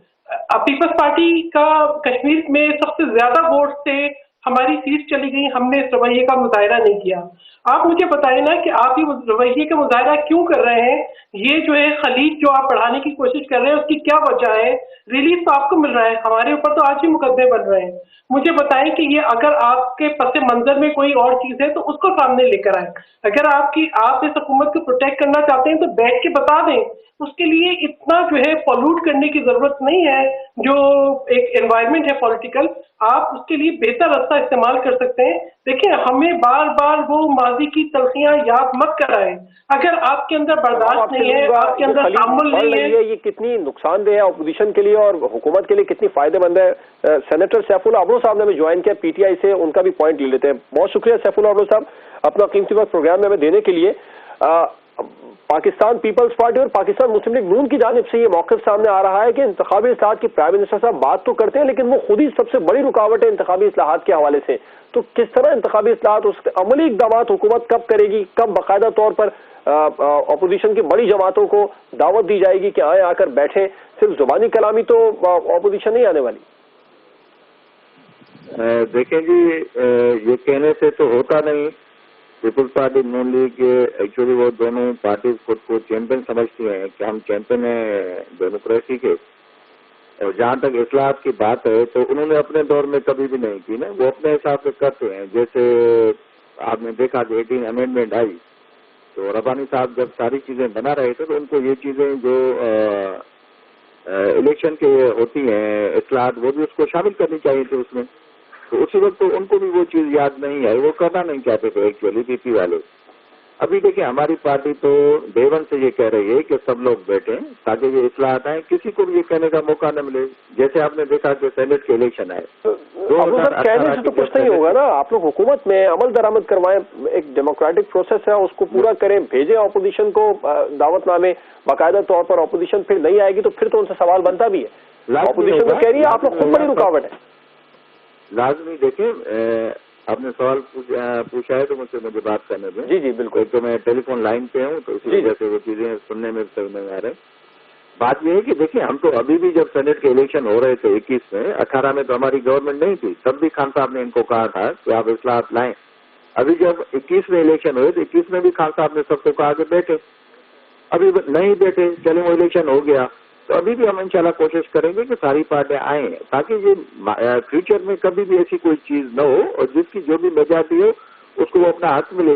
पीपल्स पार्टी का कश्मीर में सबसे ज्यादा वोट से हमारी सीट चली गई, हमने इस रवैये का मुजाहरा नहीं किया। आप मुझे बताएं ना कि आप ये रवैये का मुजाहरा क्यों कर रहे हैं? ये जो है खलीज जो आप बढ़ाने की कोशिश कर रहे हैं उसकी क्या वजह है? रिलीफ तो आपको मिल रहा है, हमारे ऊपर तो आज ही मुकदमे बन रहे हैं। मुझे बताएं कि ये अगर आपके पस मंजर में कोई और चीज है तो उसको सामने लेकर आए। अगर आप इस हुकूमत को प्रोटेक्ट करना चाहते हैं तो बैठ के बता दें। उसके लिए इतना जो है पॉल्यूट करने की जरूरत नहीं है। जो एक एनवायरनमेंट है पॉलिटिकल, आप उसके लिए बेहतर रास्ता इस्तेमाल कर सकते हैं। देखिए हमें बार बार वो माजी की तलखियां याद मत कराएं। अगर आपके अंदर बर्दाश्त नहीं है, आपके अंदर तामुल नहीं है, ये कितनी नुकसानदेह है अपोजिशन के लिए और हुकूमत के लिए कितनी फायदेमंद है। सेनेटर सैफुल्लाह अब्रो साहब ने हमें ज्वाइन किया PTI से, उनका भी पॉइंट ले लेते हैं। बहुत शुक्रिया सैफुल्लाह अब्रो साहब अपना कीमती वक्त प्रोग्राम में हमें देने के लिए। पाकिस्तान पीपल्स पार्टी और पाकिस्तान मुस्लिम लीग नून की जानिब से ये मौक़िफ़ सामने आ रहा है कि इंतखाबी इस्लाहात की प्राइम मिनिस्टर साहब बात तो करते हैं लेकिन वो खुद ही सबसे बड़ी रुकावट है इंतखाबी इस्लाहात के हवाले से। तो किस तरह इंतखाबी इस्लाहात, उसके अमली इक़दाम हुकूमत कब करेगी, कब बाकायदा तौर पर अपोजिशन की बड़ी जमातों को दावत दी जाएगी कि आए आकर बैठे? सिर्फ जुबानी कलामी तो अपोजिशन नहीं आने वाली। देखें जी, ये कहने से तो होता नहीं। पीपल्स पार्टी नून लीग एक्चुअली वो दोनों पार्टी खुद को चैंपियन समझती हैं कि हम चैंपियन हैं डेमोक्रेसी के। और जहाँ तक इस्लाहात की बात है तो उन्होंने अपने दौर में कभी भी नहीं की ना, वो अपने हिसाब से करते हैं। जैसे आपने देखा कि 18 अमेंडमेंट आई तो रब्बानी साहब जब सारी चीजें बना रहे थे तो उनको ये चीजें जो इलेक्शन के होती हैं इस्लाहात, वो भी उसको शामिल करनी चाहिए थी उसमें। तो उसी वक्त तो उनको भी वो चीज याद नहीं आई, वो करना नहीं चाहते थे एक्चुअली PP वाले। अभी देखिए हमारी पार्टी तो देवन से ये कह रही है कि सब लोग बैठे ताकि ये इस्लाहत आए, किसी को भी ये कहने का मौका न मिले। जैसे आपने देखा कि सेनेट के इलेक्शन आए, अबू सर कहने से तो कुछ नहीं होगा ना, आप लोग हुकूमत में अमल दरामद करवाएं, एक डेमोक्रेटिक प्रोसेस है उसको पूरा करें, भेजें ऑपोजिशन को दावतनामे बाकायदा तौर पर। ऑपोजिशन फिर नहीं आएगी तो फिर तो उनसे सवाल बनता भी है। ऑपोजिशन तो कह रही है आप लोग खुद बड़ी रुकावट है। लाजमी देखिए आपने सवाल पूछा है तो मुझे बात करने दें। जी जी बिल्कुल। तो मैं टेलीफोन लाइन पे हूँ तो इसी वजह से वो चीजें सुनने में समझ में आ रहे। बात यह है कि देखिए हम तो अभी भी जब सेनेट के इलेक्शन हो रहे थे 21 में, 18 में तो हमारी गवर्नमेंट नहीं थी, तब भी खान साहब ने इनको कहा था कि आप इस्लाहत लाएं। अभी जब 21 में इलेक्शन हुए तो 21 में भी खान साहब ने सबको कहा कि बैठे, अभी नहीं बैठे, चले वो इलेक्शन हो गया। तो अभी भी हम इंशाल्लाह कोशिश करेंगे कि सारी पार्टियां आए ताकि ये फ्यूचर में कभी भी ऐसी कोई चीज न हो और जिसकी जो भी मेजॉरिटी हो उसको वो अपना हक मिले।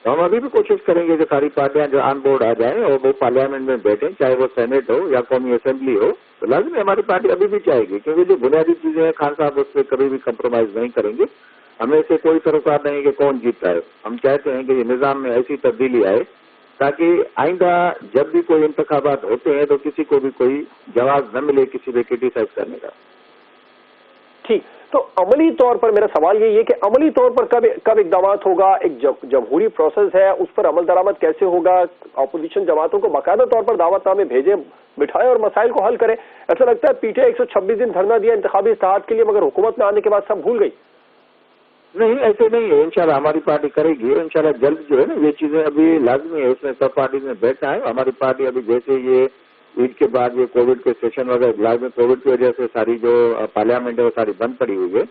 तो हम अभी भी कोशिश करेंगे कि सारी पार्टियां जो ऑन बोर्ड आ जाएं और वो पार्लियामेंट में बैठें, चाहे वो सेनेट हो या कौमी असेंबली हो। तो लाजमी हमारी पार्टी अभी भी चाहेगी, क्योंकि जो बुनियादी चीजें हैं खान साहब उस पर कभी भी कंप्रोमाइज नहीं करेंगे। हमें इससे कोई सरोकार नहीं कि कौन जीतता है। हम चाहते हैं कि ये निजाम में ऐसी तब्दीली आए ताकि आइंदा जब भी कोई इंतखाबात होते हैं तो किसी को भी कोई जवाब न मिले किसी भी क्रिटिसाइज करने का। ठीक, तो अमली तौर पर मेरा सवाल यही है कि अमली तौर पर कब इकदाम होगा? एक जमहूरी प्रोसेस है, उस पर अमल दरामद कैसे होगा? अपोजिशन जमातों को बाकायदा तौर पर दावतनामे भेजे, बिठाए और मसाइल को हल करें। ऐसा लगता है पीटीआई 126 दिन धरना दिया इंतखाबी इस्तेहाद के लिए, मगर हुकूमत में आने के बाद सब भूल गई। नहीं, ऐसे नहीं है। इंशाल्लाह हमारी पार्टी करेगी। इंशाल्लाह जल्द जो है ना ये चीजें अभी लाजमी है, उसमें सब पार्टी में बैठना है। हमारी पार्टी अभी जैसे ये ईद के बाद ये कोविड के सेशन वगैरह, लाजमी कोविड की वजह से सारी जो पार्लियामेंट है वो सारी बंद पड़ी हुई है,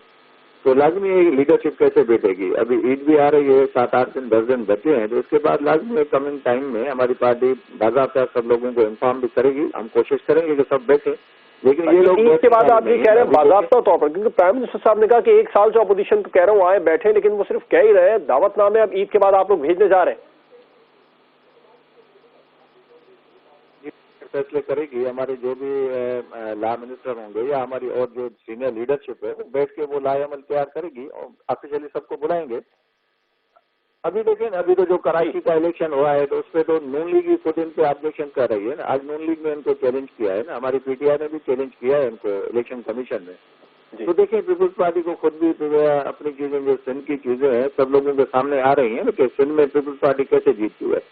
तो लाजमी लीडरशिप कैसे बैठेगी। अभी ईद भी आ रही है, 7-8 दिन 10 दिन बचे हैं, तो इसके बाद लाजमी कमिंग टाइम में हमारी पार्टी बाज़ाब्ता सब लोगों को इन्फॉर्म भी करेगी। हम कोशिश करेंगे कि सब बैठे, लेकिन ये लोग ईद के बाद आप ये कह रहे हैं बाज़ाब्ता तौर पर, क्योंकि प्राइम मिनिस्टर साहब ने कहा कि 1 साल से अपोजिशन को कह रहा हूँ आए बैठे, लेकिन वो सिर्फ कह ही रहे हैं। दावतनामे अब ईद के बाद आप लोग भेजने जा रहे हैं। फैसले करेगी हमारे जो भी लॉ मिनिस्टर होंगे या हमारी और जो सीनियर लीडरशिप है, वो बैठ के वो लाए अमल तैयार करेगी और ऑफिशियली सबको बुलाएंगे। अभी देखें, अभी तो जो कराची का इलेक्शन हुआ है तो उसपे तो नून लीग ही खुद इन पे ऑब्जेक्शन कर रही है ना। आज नून लीग ने इनको चैलेंज किया है ना, हमारी पीटीआई ने भी चैलेंज किया है इनको इलेक्शन कमीशन में। तो देखें पीपुल्स पार्टी को खुद भी अपनी चीजें जो सिंध की चीजें हैं सब लोगों के सामने आ रही है ना कि सिंध में पीपुल्स पार्टी कैसे जीतती है,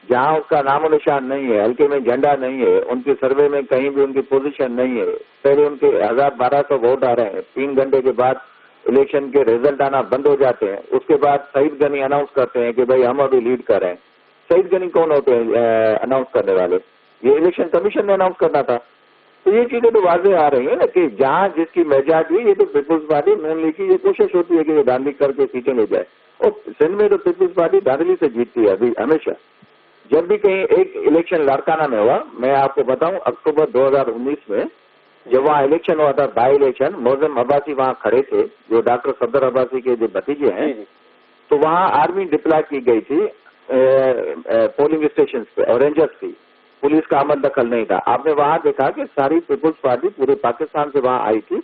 जहाँ उसका नामो निशान नहीं है, हल्के में झंडा नहीं है, उनके सर्वे में कहीं भी उनकी पोजीशन नहीं है। पहले उनके 1000-1200 वोट आ रहे हैं, 3 घंटे के बाद इलेक्शन के रिजल्ट आना बंद हो जाते हैं। उसके बाद सईद गनी अनाउंस करते हैं कि भाई हम अभी लीड कर रहे हैं। सईद गनी कौन होते हैं अनाउंस करने वाले? ये इलेक्शन कमीशन ने अनाउंस करना था। तो ये चीजें तो वाजे आ रही है ना कि जहाँ जिसकी मेजॉरिटी, ये तो पीपुल्स पार्टी नून लीग की ये कोशिश होती है कि ये धांधली करके सीटें ले जाए, और सिंध में तो पीपुल्स पार्टी धांधली से जीतती है अभी हमेशा। जब भी कहीं एक इलेक्शन लाड़काना में हुआ, मैं आपको बताऊं अक्टूबर 2019 में जब वहाँ इलेक्शन हुआ था, बाई इलेक्शन, मौजम अब्बासी वहाँ खड़े थे जो डॉक्टर सफदर अब्बासी के जो भतीजे हैं, तो वहाँ आर्मी डिप्लॉय की गई थी पोलिंग स्टेशन पे और रेंजर्स थी, पुलिस का अमल दखल नहीं था। आपने वहाँ देखा कि सारी पीपुल्स पार्टी पूरे पाकिस्तान से वहाँ आई थी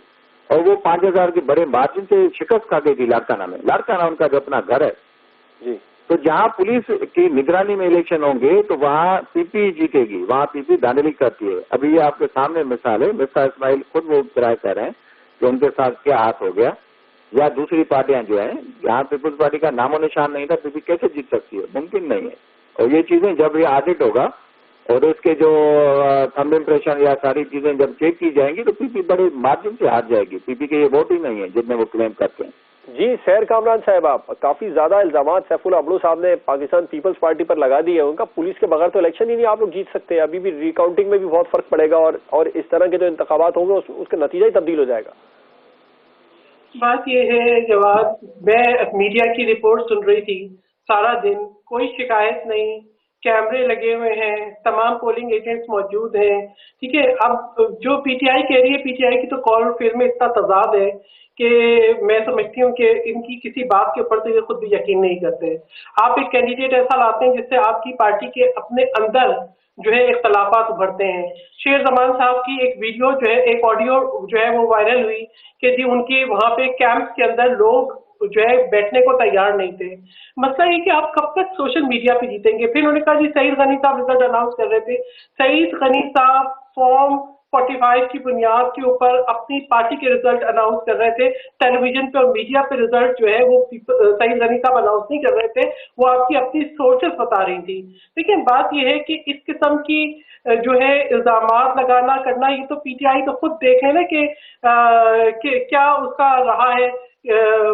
और वो 5000 के बड़े मार्जिन से शिकस्त खा गई थी लाड़काना में। लाड़काना उनका जो अपना घर है जी, तो जहां पुलिस की निगरानी में इलेक्शन होंगे तो वहां पीपी जीतेगी, वहां पीपी धांधली करती है। अभी ये आपके सामने मिसाल है, मिर्जा इस्माइल खुद वो किराए कर रहे हैं कि उनके साथ क्या हाथ हो गया, या दूसरी पार्टियां जो है जहां पीपुल्स पार्टी का नामो निशान नहीं था, पीपी कैसे जीत सकती है? मुमकिन नहीं है। और ये चीजें जब ये ऑडिट होगा और इसके जो थंब इम्प्रेशन या सारी चीजें जब चेक की जाएंगी तो पीपी बड़े मार्जिन से हार जाएगी। पीपी के ये वोट ही नहीं है जितने वो क्लेम करते हैं। जी सैर कामरान साहब, आप काफी ज्यादा इल्जाम सैफुल्लाह अब्लू साहब ने पाकिस्तान पीपल्स पार्टी पर लगा दिए हैं। उनका पुलिस के बगैर तो इलेक्शन ही नहीं आप लोग जीत सकते। अभी भी रिकाउंटिंग में भी बहुत फर्क पड़ेगा और इस तरह के जो इंतखाबात होंगे उसका नतीजा ही तब्दील हो जाएगा। बात ये है जवाब, मैं मीडिया की रिपोर्ट सुन रही थी सारा दिन, कोई शिकायत नहीं, कैमरे लगे हुए हैं, तमाम पोलिंग एजेंट्स मौजूद हैं। ठीक है, अब जो पीटीआई कह रही है, पीटीआई की तो कॉल फिर में इतना तजाद है कि मैं समझती हूँ कि इनकी किसी बात के ऊपर तो ये खुद भी यकीन नहीं करते। आप एक कैंडिडेट ऐसा लाते हैं जिससे आपकी पार्टी के अपने अंदर जो है इख्तलाफात उभरते हैं। शेर जमान साहब की एक वीडियो जो है, एक ऑडियो जो है वो वायरल हुई कि जी उनके वहाँ पे कैंप के अंदर लोग जो है बैठने को तैयार नहीं थे। मसला ये कि आप कब तक सोशल मीडिया पे जीतेंगे। फिर उन्होंने कहा जी सईद गनी साहब रिजल्ट अनाउंस कर रहे थे। सईद गनी साहब फॉर्म 45 की बुनियाद के ऊपर अपनी पार्टी के रिजल्ट अनाउंस कर रहे थे। टेलीविजन पे और मीडिया पे रिजल्ट जो है वो सईद गनी साहब अनाउंस नहीं कर रहे थे, वो आपकी अपनी सोर्सेस बता रही थी। लेकिन बात यह है कि इस किस्म की जो है इल्जामात लगाना करना, ये तो पीटीआई तो खुद देख है ना कि क्या उसका रहा है,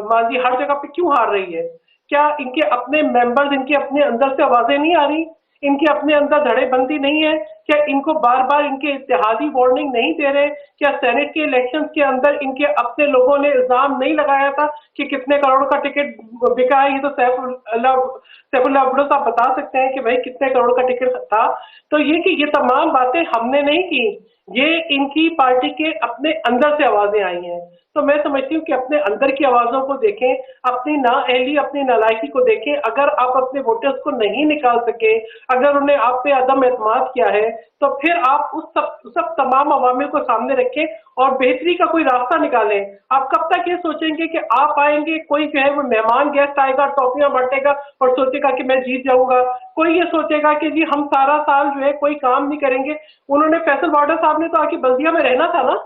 माजी हर जगह पे क्यों हार रही है। क्या इनके अपने मेंबर्स, इनके अपने अंदर से आवाजें नहीं आ रही, इनके अपने अंदर धड़ेबंदी नहीं है, क्या इनको बार बार इनके इत्तेहादी वार्निंग नहीं दे रहे, क्या सेनेट के इलेक्शंस के अंदर इनके अपने लोगों ने इल्जाम नहीं लगाया था कि कितने करोड़ का टिकट बिका है। ये तो सैफुल्लाह भुट्टो साहब बता सकते हैं कि भाई कितने करोड़ का टिकट था। तो ये तमाम बातें हमने नहीं की, ये इनकी पार्टी के अपने अंदर से आवाजें आई हैं। तो मैं समझती हूँ कि अपने अंदर की आवाजों को देखें, अपनी नाअहली, अपनी नालायकी को देखें। अगर आप अपने वोटर्स को नहीं निकाल सके, अगर उन्हें आप पे अदम एतमाद किया है, तो फिर आप उस सब तमाम अवामिल को सामने रखें और बेहतरी का कोई रास्ता निकालें। आप कब तक ये सोचेंगे कि आप आएंगे, कोई जो है वो मेहमान गेस्ट आएगा, टॉफियां बांटेगा और सोचेगा कि मैं जीत जाऊंगा। कोई ये सोचेगा कि जी हम सारा साल जो है कोई काम नहीं करेंगे। उन्होंने फैसल वाडा साहब ने तो आके बल्दिया में रहना था ना,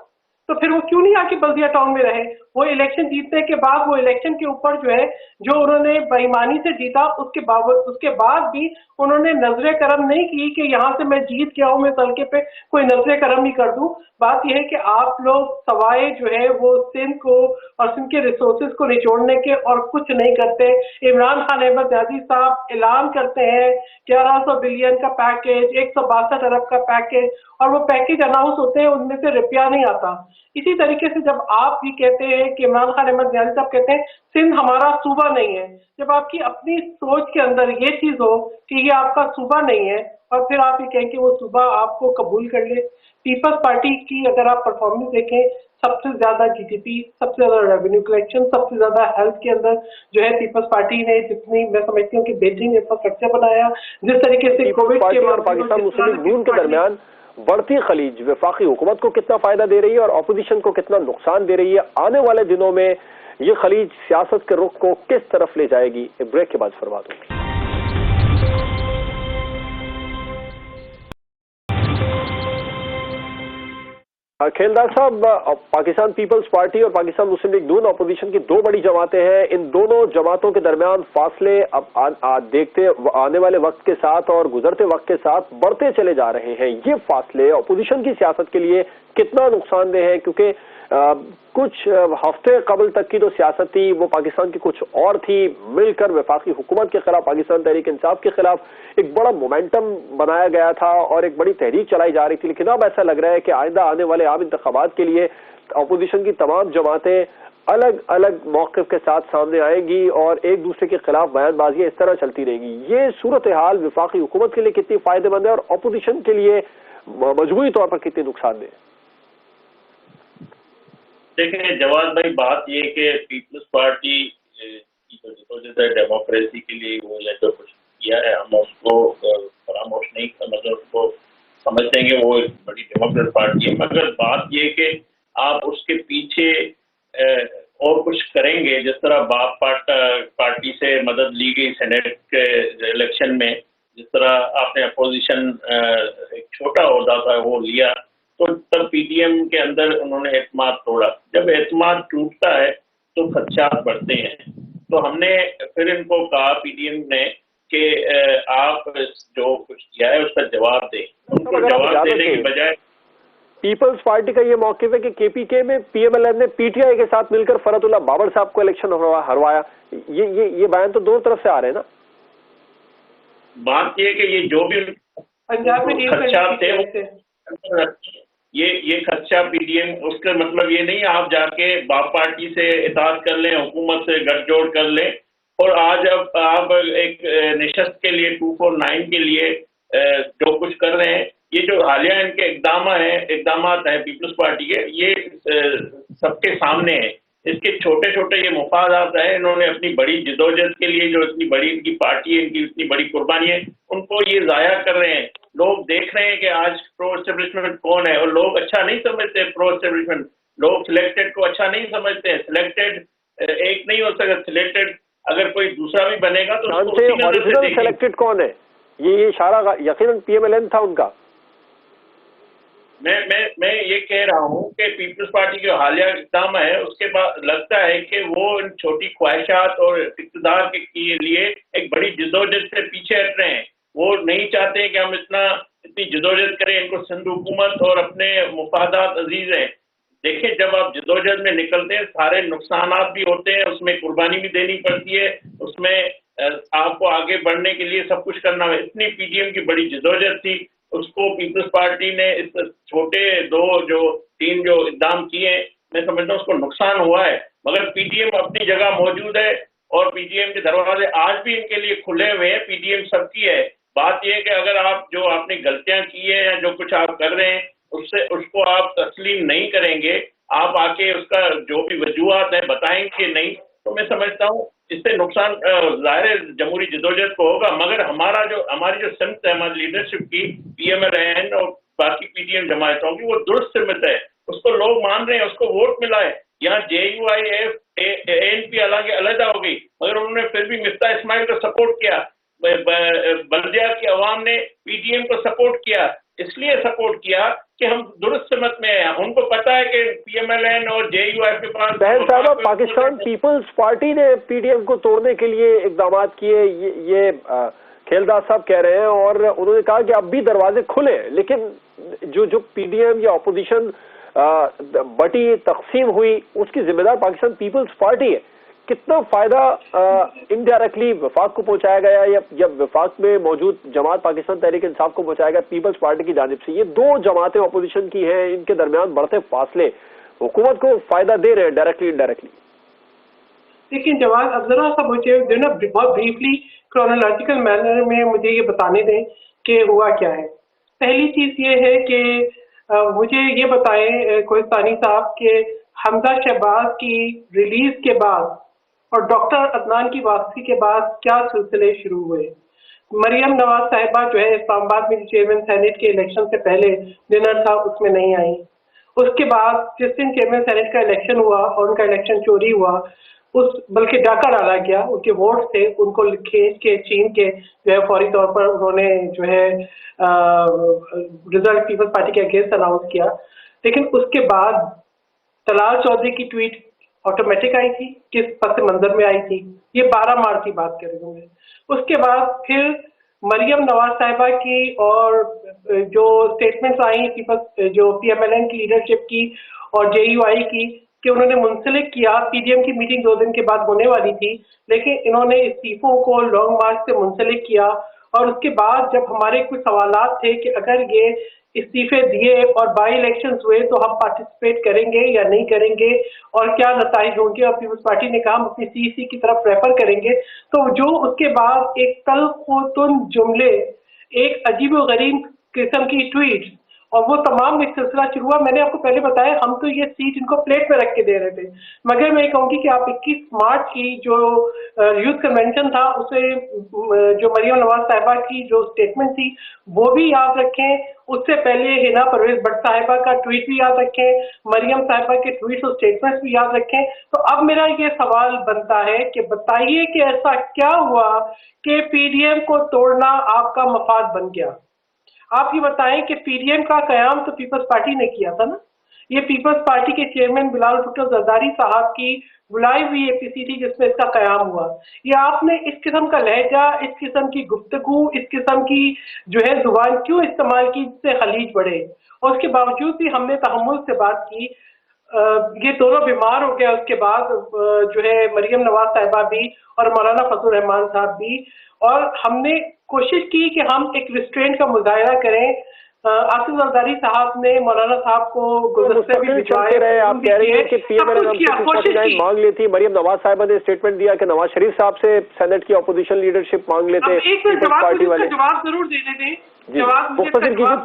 तो फिर वो क्यों नहीं आके बल्दिया टाउन में रहे। वो इलेक्शन जीतने के बाद, वो इलेक्शन के ऊपर जो है जो उन्होंने बेईमानी से जीता, उसके बाद भी उन्होंने नजरे करम नहीं की कि यहाँ से मैं जीत गया हूँ, मैं तलके पे कोई नजरे करम ही कर दूं। बात यह है कि आप लोग सवाए जो है वो सिंध को और सिंध के रिसोर्सेज को निचोड़ने के और कुछ नहीं करते। इमरान खान अहमद न्याजी साहब ऐलान करते हैं 1100 बिलियन का पैकेज, 162 अरब का पैकेज, और वो पैकेज अनाउंस होते हैं, उनमें से रुपया नहीं आता। इसी तरीके से जब आप भी कहते हैं कि इमरान खान अहमद न्याजी साहब कहते हैं सिंध हमारा सूबा नहीं है, जब आपकी अपनी सोच के अंदर ये चीज हो कि ये आपका सूबा नहीं है और फिर आप ये कहें कि वो सूबा आपको कबूल कर ले। पीपल्स पार्टी की अगर आप परफॉर्मेंस देखें, सबसे ज्यादा जीडीपी, सबसे ज्यादा रेवेन्यू कलेक्शन, सबसे ज्यादा हेल्थ के अंदर जो है पीपल्स पार्टी ने जितनी, मैं समझती हूँ कि बेहतरीन इंफ्रास्ट्रक्चर बनाया, जिस तरीके से कोविड के और पाकिस्तान मुस्लिम लीग नून के दरमियान बढ़ती खलीज वफाकी हुकूमत को कितना फायदा दे रही है और अपोजिशन को कितना नुकसान दे रही है। आने वाले दिनों में ये खलीज सियासत के रुख को किस तरफ ले जाएगी, एक ब्रेक के बाद फरमा दूंगी। खेलदार साहब, पाकिस्तान पीपल्स पार्टी और पाकिस्तान मुस्लिम लीग नून अपोजिशन की दो बड़ी जमातें हैं। इन दोनों जमातों के दरमियान फासले अब देखते आने वाले वक्त के साथ और गुजरते वक्त के साथ बढ़ते चले जा रहे हैं। ये फासले अपोजिशन की सियासत के लिए कितना नुकसानदेह है, क्योंकि कुछ हफ्ते कबल तक की जो सियासत थी वो पाकिस्तान की कुछ और थी। मिलकर वफाकी हुकूमत के खिलाफ, पाकिस्तान तहरीक इंसाफ के खिलाफ एक बड़ा मोमेंटम बनाया गया था और एक बड़ी तहरीक चलाई जा रही थी। लेकिन अब ऐसा लग रहा है कि आइंदा आने वाले आम इंतखाबात के लिए अपोजिशन की तमाम जमातें अलग अलग मौक़िफ़ के साथ सामने आएंगी और एक दूसरे के खिलाफ बयानबाजियां इस तरह चलती रहेगी। ये सूरत हाल वफाकी हुकूमत के लिए कितनी फायदेमंद है और अपोजिशन के लिए मजमूई तौर पर कितनी नुकसानदेह है? देखिए जवाद भाई, बात ये कि पीपल्स पार्टी की जो जदोजहद है डेमोक्रेसी के लिए, वो या जो कुछ किया है हम उसको फरामोश नहीं, मतलब उसको समझते हैं कि वो एक बड़ी डेमोक्रेट पार्टी है। मगर बात ये कि आप उसके पीछे और कुछ करेंगे। जिस तरह बाप पार्टी से मदद ली गई सेनेट के इलेक्शन में, जिस तरह आपने अपोजिशन एक छोटा ओहदा था वो लिया, तो तब पीटीएम के अंदर उन्होंने एतमाद तोड़ा। जब एतमाद टूटता है तो खदशात बढ़ते हैं। तो हमने फिर इनको कहा, पीटीएम ने, कि आप जो कुछ किया है उसका जवाब दें। उनको जवाब देने के बजाय पीपल्स पार्टी का ये मौक़िफ़ है कि केपीके में पीएमएलएन ने पीटीआई के साथ मिलकर फरतुल्लाह बाबर साहब को इलेक्शन हरवाया। ये बयान तो दोनों तरफ से आ रहे हैं ना। बात ये कि ये जो भी खदशात थे, ये खदशा पीडीएम, उसका मतलब ये नहीं आप जाके बाप पार्टी से इताअत कर लें, हुकूमत से गठजोड़ कर लें और आज अब आप एक निशस्त के लिए 249 के लिए जो कुछ कर रहे हैं, ये जो हालिया इनके इकदाम है पीपल्स पार्टी के, ये सबके सामने है। इसके छोटे छोटे ये मुफादात है। इन्होंने अपनी बड़ी जिदोजहद के लिए, जो इतनी बड़ी इनकी पार्टी है, इनकी इतनी बड़ी कुर्बानी है, उनको ये ज़ाया कर रहे हैं। लोग देख रहे हैं कि आज प्रो एस्टेब्लिशमेंट कौन है और लोग अच्छा नहीं समझते प्रो एस्टेब्लिशमेंट। लोग सिलेक्टेड को अच्छा नहीं समझते हैं। सिलेक्टेड एक नहीं हो सकता सिलेक्टेड, अगर कोई दूसरा भी बनेगा तो उसको उसी नजर से ओरिजिनल देखेंगे। सेलेक्टेड कौन है? ये इशारा यकीनन PMLN था उनका। मैं ये कह रहा हूँ कि पीपल्स पार्टी के हालिया इक़दाम है, उसके बाद लगता है कि वो इन छोटी ख्वाहिशात और इक़्तिदार के लिए एक बड़ी जिदोजहद से पीछे हट रहे हैं। वो नहीं चाहते कि हम इतनी जिदोजहद करें, इनको सिंध हुकूमत और अपने मुफादात अजीज हैं। देखिए, जब आप जिदोजहद में निकलते हैं सारे नुकसानात भी होते हैं, उसमें कुर्बानी भी देनी पड़ती है, उसमें आपको आगे बढ़ने के लिए सब कुछ करना है। इतनी PDM की बड़ी जिदोजहद थी, उसको पीपल्स पार्टी ने इस छोटे तीन जो इक़दाम किए, मैं समझता हूँ उसको नुकसान हुआ है। मगर PDM अपनी जगह मौजूद है और PDM के दरवाजे आज भी इनके लिए खुले हुए हैं। PDM सबकी है। बात यह है कि अगर आप जो आपने गलतियां की है या जो कुछ आप कर रहे हैं उसको आप तस्लीम नहीं करेंगे, आप आके उसका जो भी वजूहात है बताएंगे नहीं, तो मैं समझता हूँ इससे नुकसान ज़ाहिर जमहूरी जदोजहद को होगा। मगर हमारी जो सिमत है हमारी लीडरशिप की, PMLN और बाकी PDM जमायतों की, वो दुरुस्त सिमत है, उसको लोग मान रहे हैं, उसको वोट मिला है। यहाँ JUIF ANP हालांकि अलहदा हो गई, मगर उन्होंने फिर भी मिफ्ता इस्माइल को सपोर्ट किया। बल्दिया की अवाम ने PDM को सपोर्ट किया, इसलिए सपोर्ट किया कि हम दुरुस्त सिमत में हैं। उनको पता है कि PMLN और JUIF के पास बहन साहब, पाकिस्तान पीपल्स पार्टी ने PDM को तोड़ने के लिए इकदाम किए, ये खेलदास साहब कह रहे हैं, और उन्होंने कहा कि अब भी दरवाजे खुले, लेकिन जो PDM या अपोजिशन बटी तकसीम हुई, उसकी जिम्मेदार पाकिस्तान पीपल्स पार्टी है। कितना फायदा इनडायरेक्टली वफाक को पहुंचाया गया या वफाक में मौजूद जमात पाकिस्तान तहरीक इंसाफ को पहुंचाया गया पीपल्स पार्टी की जानिब से? ये दो जमातें अपोजिशन की हैं, इनके दरमियान बढ़ते फासले हुकूमत को फायदा दे रहे हैं डायरेक्टली इनडायरेक्टली। लेकिन जवाब अब जरा सा मुझे बहुत ब्रीफली क्रोनोलॉजिकल मैनर में मुझे ये बताने दें कि हुआ क्या है। पहली चीज ये है कि मुझे ये बताएं कोहिस्तानी साहब के हमजा शहबाज की रिलीज के बाद और डॉक्टर अदनान की वापसी के बाद क्या सिलसिले शुरू हुए। मरियम नवाज साहिबा जो है इस्लामाबाद में चेयरमैन सेनेट के इलेक्शन से पहले डिनर था, उसमें नहीं आई। उसके बाद जिस दिन चेयरमैन सेनेट का इलेक्शन हुआ और उनका इलेक्शन चोरी हुआ, बल्कि डाका डाला गया, उनके वोट से उनको खींच के छीन के जो है फौरी तौर पर उन्होंने जो है रिजल्ट पीपल्स पार्टी के अगेंस्ट अनाउंस किया। लेकिन उसके बाद तलाल चौधरी की ट्वीट ऑटोमेटिक आई थी, किस पस मंजर में आई थी, ये 12 मार्च की बात कर रही हूँ मैं। उसके बाद फिर मरियम नवाज साहिबा की और जो स्टेटमेंट्स आई पीपल्स जो PMLN की लीडरशिप की और JUI की कि उन्होंने मुंसलिक किया, PDM की मीटिंग 2 दिन के बाद होने वाली थी, लेकिन इन्होंने इस्तीफों को लॉन्ग मार्च से मुंसलिक किया। और उसके बाद जब हमारे कुछ सवालात थे कि अगर ये इस्तीफे दिए और बाई इलेक्शंस हुए तो हम पार्टिसिपेट करेंगे या नहीं करेंगे और क्या नताइज होंगे, और पीपल्स पार्टी ने कहा हम अपनी CEC की तरफ रेफर करेंगे। तो जो उसके बाद एक तल्खुतुन जुमले, एक अजीब व गरीब किस्म की ट्वीट और वो तमाम एक सिलसिला शुरू हुआ। मैंने आपको पहले बताया हम तो ये सीट इनको प्लेट में रख के दे रहे थे, मगर मैं कहूँगी कि आप 21 मार्च की जो यूथ कन्वेंशन था उसे जो मरियम नवाज साहिबा की जो स्टेटमेंट थी वो भी याद रखें। उससे पहले हिना परवेज भट्ट साहिबा का ट्वीट भी याद रखें, मरियम साहिबा के ट्वीट्स और स्टेटमेंट्स भी याद रखें। तो अब मेरा ये सवाल बनता है कि बताइए कि ऐसा क्या हुआ कि PDM को तोड़ना आपका मफाद बन गया। आप ये बताएं कि PDM का कयाम तो पीपल्स पार्टी ने किया था ना। ये पीपल्स पार्टी के चेयरमैन बिलाल भुट्टो जरदारी साहब की बुलाई हुई APC थी जिसमें इसका कयाम हुआ। ये आपने इस किस्म का लहजा, इस किस्म की गुफ्तगू, इस किस्म की जो है जुबान क्यों इस्तेमाल की जिससे खलीज बढ़े? और उसके बावजूद भी हमने तहम्मुल से बात की। ये दोनों बीमार हो गया। उसके बाद जो है मरियम नवाज साहिबा भी और मौलाना फजल रहमान साहब भी, और हमने कोशिश की कि हम एक रिस्ट्रेंट का मुजाहरा करें। आसिफ जरदारी साहब ने मौलाना साहब को गुलदस्ते भी भिजवाए रहे। आप कह रही हैं कि PMLN मांग ली थी, मरियम नवाज साहिबा ने स्टेटमेंट दिया कि नवाज शरीफ साहब से सेनेट की अपोजिशन लीडरशिप मांग लेते पार्टी वाले। जवाब जरूर देने दें, जवाब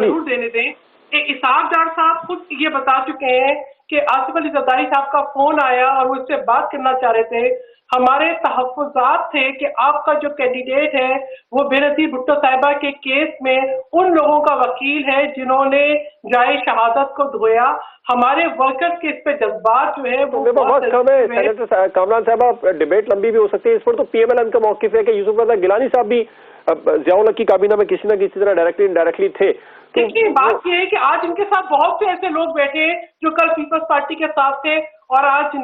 जरूर देने दें। इसाक डार साहब खुद ये बता चुके हैं कि आसिफ अली जरदारी साहब का फोन आया और वो इससे बात करना चाह रहे थे। हमारे तहफ़्फ़ुज़ात थे कि आपका जो कैंडिडेट है वो बेनज़ीर भुट्टो साहिबा के केस में उन लोगों का वकील है जिन्होंने जाए शहादत को धोया। हमारे वर्कर्स के इस पे जज्बात जो है वो बहुत कम है। सेनेटर कामरान साहब, डिबेट लंबी भी हो सकती है इस पर, तो पीएमएल का मौक़िफ़ है कि यूसुफ रज़ा गिलानी साहब भी ज़ियाउल हक की काबीना में किसी न किसी तरह डायरेक्टली इनडायरेक्टली थे। देखिए, बात यह है कि आज इनके साथ बहुत से ऐसे लोग बैठे हैं जो कल पीपल्स पार्टी के साथ थे और आज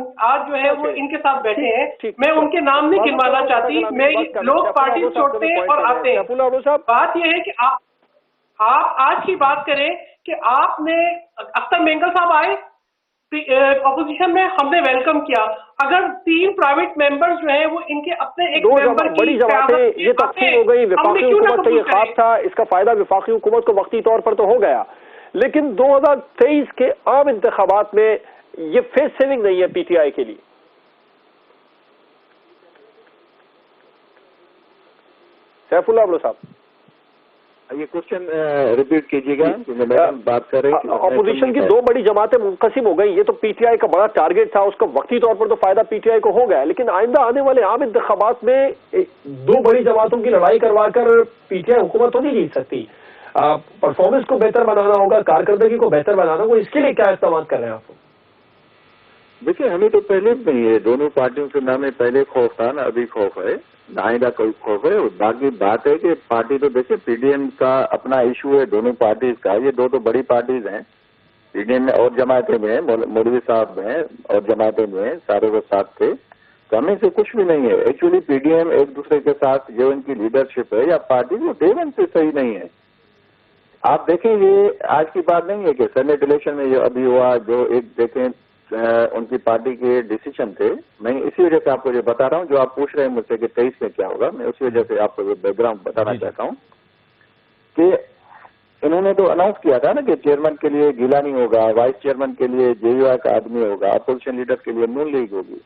जो है वो इनके साथ बैठे हैं। मैं उनके नाम नहीं गिनवाना चाहती, मैं लोग पार्टी छोड़ते हैं और आते हैं। बात यह है कि आप आज की बात करें कि आपने अख्तर मेंगल साहब आए ऑपोजिशन में, हमने वेलकम किया। अगर 3 प्राइवेट मेंबर्स जो हैं वो इनके अपने एक मेंबर की बड़ी जमातें ये तकसीम हो गई, विफाकी हुकूमत का ये ख्वाब था, इसका फायदा विफाकी हुकूमत को वक्ती तौर पर तो हो गया, लेकिन 2023 के आम इंतखाबात में ये फेस सेविंग नहीं है पीटीआई के लिए। सैफुल्लाह अब्दुल साहब, ये क्वेश्चन रिपीट कीजिएगा, मैडम बात कर रहे हैं। ऑपोजिशन की 2 बड़ी जमातें मुनक़सिम हो गई, ये तो पीटीआई का बड़ा टारगेट था, उसका वक्ती तौर पर तो फायदा पीटीआई को हो गया, लेकिन आइंदा आने वाले आम इंतखाबात में 2 बड़ी जमातों की लड़ाई करवाकर पीटीआई हुकूमत तो नहीं जीत सकती। परफॉर्मेंस को बेहतर बनाना होगा, कारकर्दगी को बेहतर बनाना होगा, इसके लिए क्या इस्तेमाल कर रहे हैं आप? देखिए, हमें तो पहले नहीं है, दोनों पार्टियों के नाम में पहले खौफ था ना, अभी खौफ है, आइंदा कोई खौफ है। बाकी बात है कि पार्टी तो देखिए पीडीएम का अपना इशू है, दोनों पार्टीज का, ये 2 तो बड़ी पार्टीज हैं। पीडीएम में और जमातें में है, मौलवी साहब में और जमातें में है, सारे वो साथ थे, तो हमें से कुछ भी नहीं है। एक्चुअली पीडीएम एक दूसरे के साथ जो इनकी लीडरशिप है या पार्टी वो डे वन से सही नहीं है। आप देखें, ये आज की बात नहीं है कि सेनेट इलेक्शन में जो अभी हुआ, जो एक देखें उनकी पार्टी के डिसीजन थे, मैं इसी वजह से आपको ये बता रहा हूं, जो आप पूछ रहे हैं मुझसे कि 23 में क्या होगा, मैं उसी वजह से आपको ये बैकग्राउंड बताना चाहता हूं कि इन्होंने तो अनाउंस किया था ना कि चेयरमैन के लिए गिलानी होगा, वाइस चेयरमैन के लिए जेयूआई का आदमी होगा, अपोजिशन लीडर के लिए नून लीग होगी,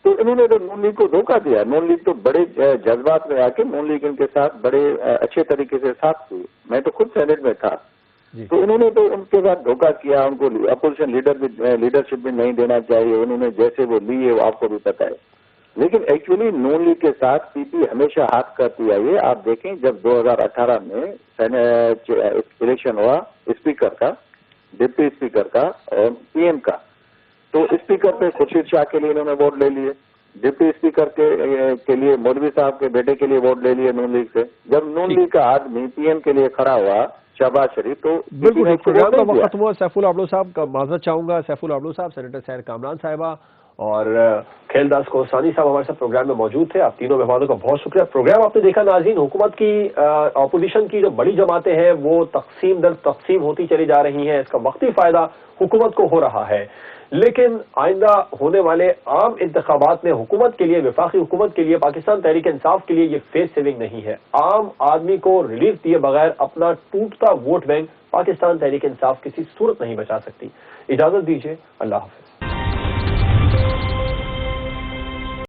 तो इन्होंने तो नून लीग को धोखा दिया। नून लीग तो बड़े जज्बात में आके नून लीग इनके साथ बड़े अच्छे तरीके से साथ थी, मैं तो खुद सेनेट में था, तो इन्होंने तो उनके साथ धोखा किया, उनको अपोजिशन लीडरशिप भी नहीं देना चाहिए, उन्होंने जैसे वो ली है वो आपको भी पता है। लेकिन एक्चुअली नून लीग के साथ पीपी हमेशा हाथ करती आई है। आप देखें, जब 2018 में इलेक्शन हुआ स्पीकर का, डिप्टी स्पीकर का और पीएम का, तो स्पीकर पे खुर्शीद शाह के लिए इन्होंने वोट ले लिए, डिप्टी स्पीकर के लिए मौलवी साहब के बेटे के लिए वोट ले लिए नून लीग से। जब नून लीग का आदमी पीएम के लिए खड़ा हुआ शहबाज शरीफ, तो बिल्कुल प्रोग्राम का वक्त खत्म हुआ। सैफुल आबलो साहब का माजरत चाहूंगा, सैफुल आबलो साहब, सेनेटर सैर कामरान साहिबा और खेलदास कोसानी साहब हमारे साथ प्रोग्राम में मौजूद थे। आप तीनों मेहमानों का बहुत शुक्रिया। प्रोग्राम आपने देखा नाज़रीन, हुकूमत की ऑपोजिशन की जो बड़ी जमातें हैं वो तकसीम दर तकसीम होती चली जा रही हैं, इसका वक्ती फायदा हुकूमत को हो रहा है, लेकिन आइंदा होने वाले आम इंतखाबात में हुकूमत के लिए, वफाकी हुकूमत के लिए, पाकिस्तान तहरीक इंसाफ के लिए ये फेस सेविंग नहीं है। आम आदमी को रिलीफ दिए बगैर अपना टूटता वोट बैंक पाकिस्तान तहरीक इंसाफ किसी सूरत नहीं बचा सकती। इजाजत दीजिए, अल्लाह हाफ़िज़।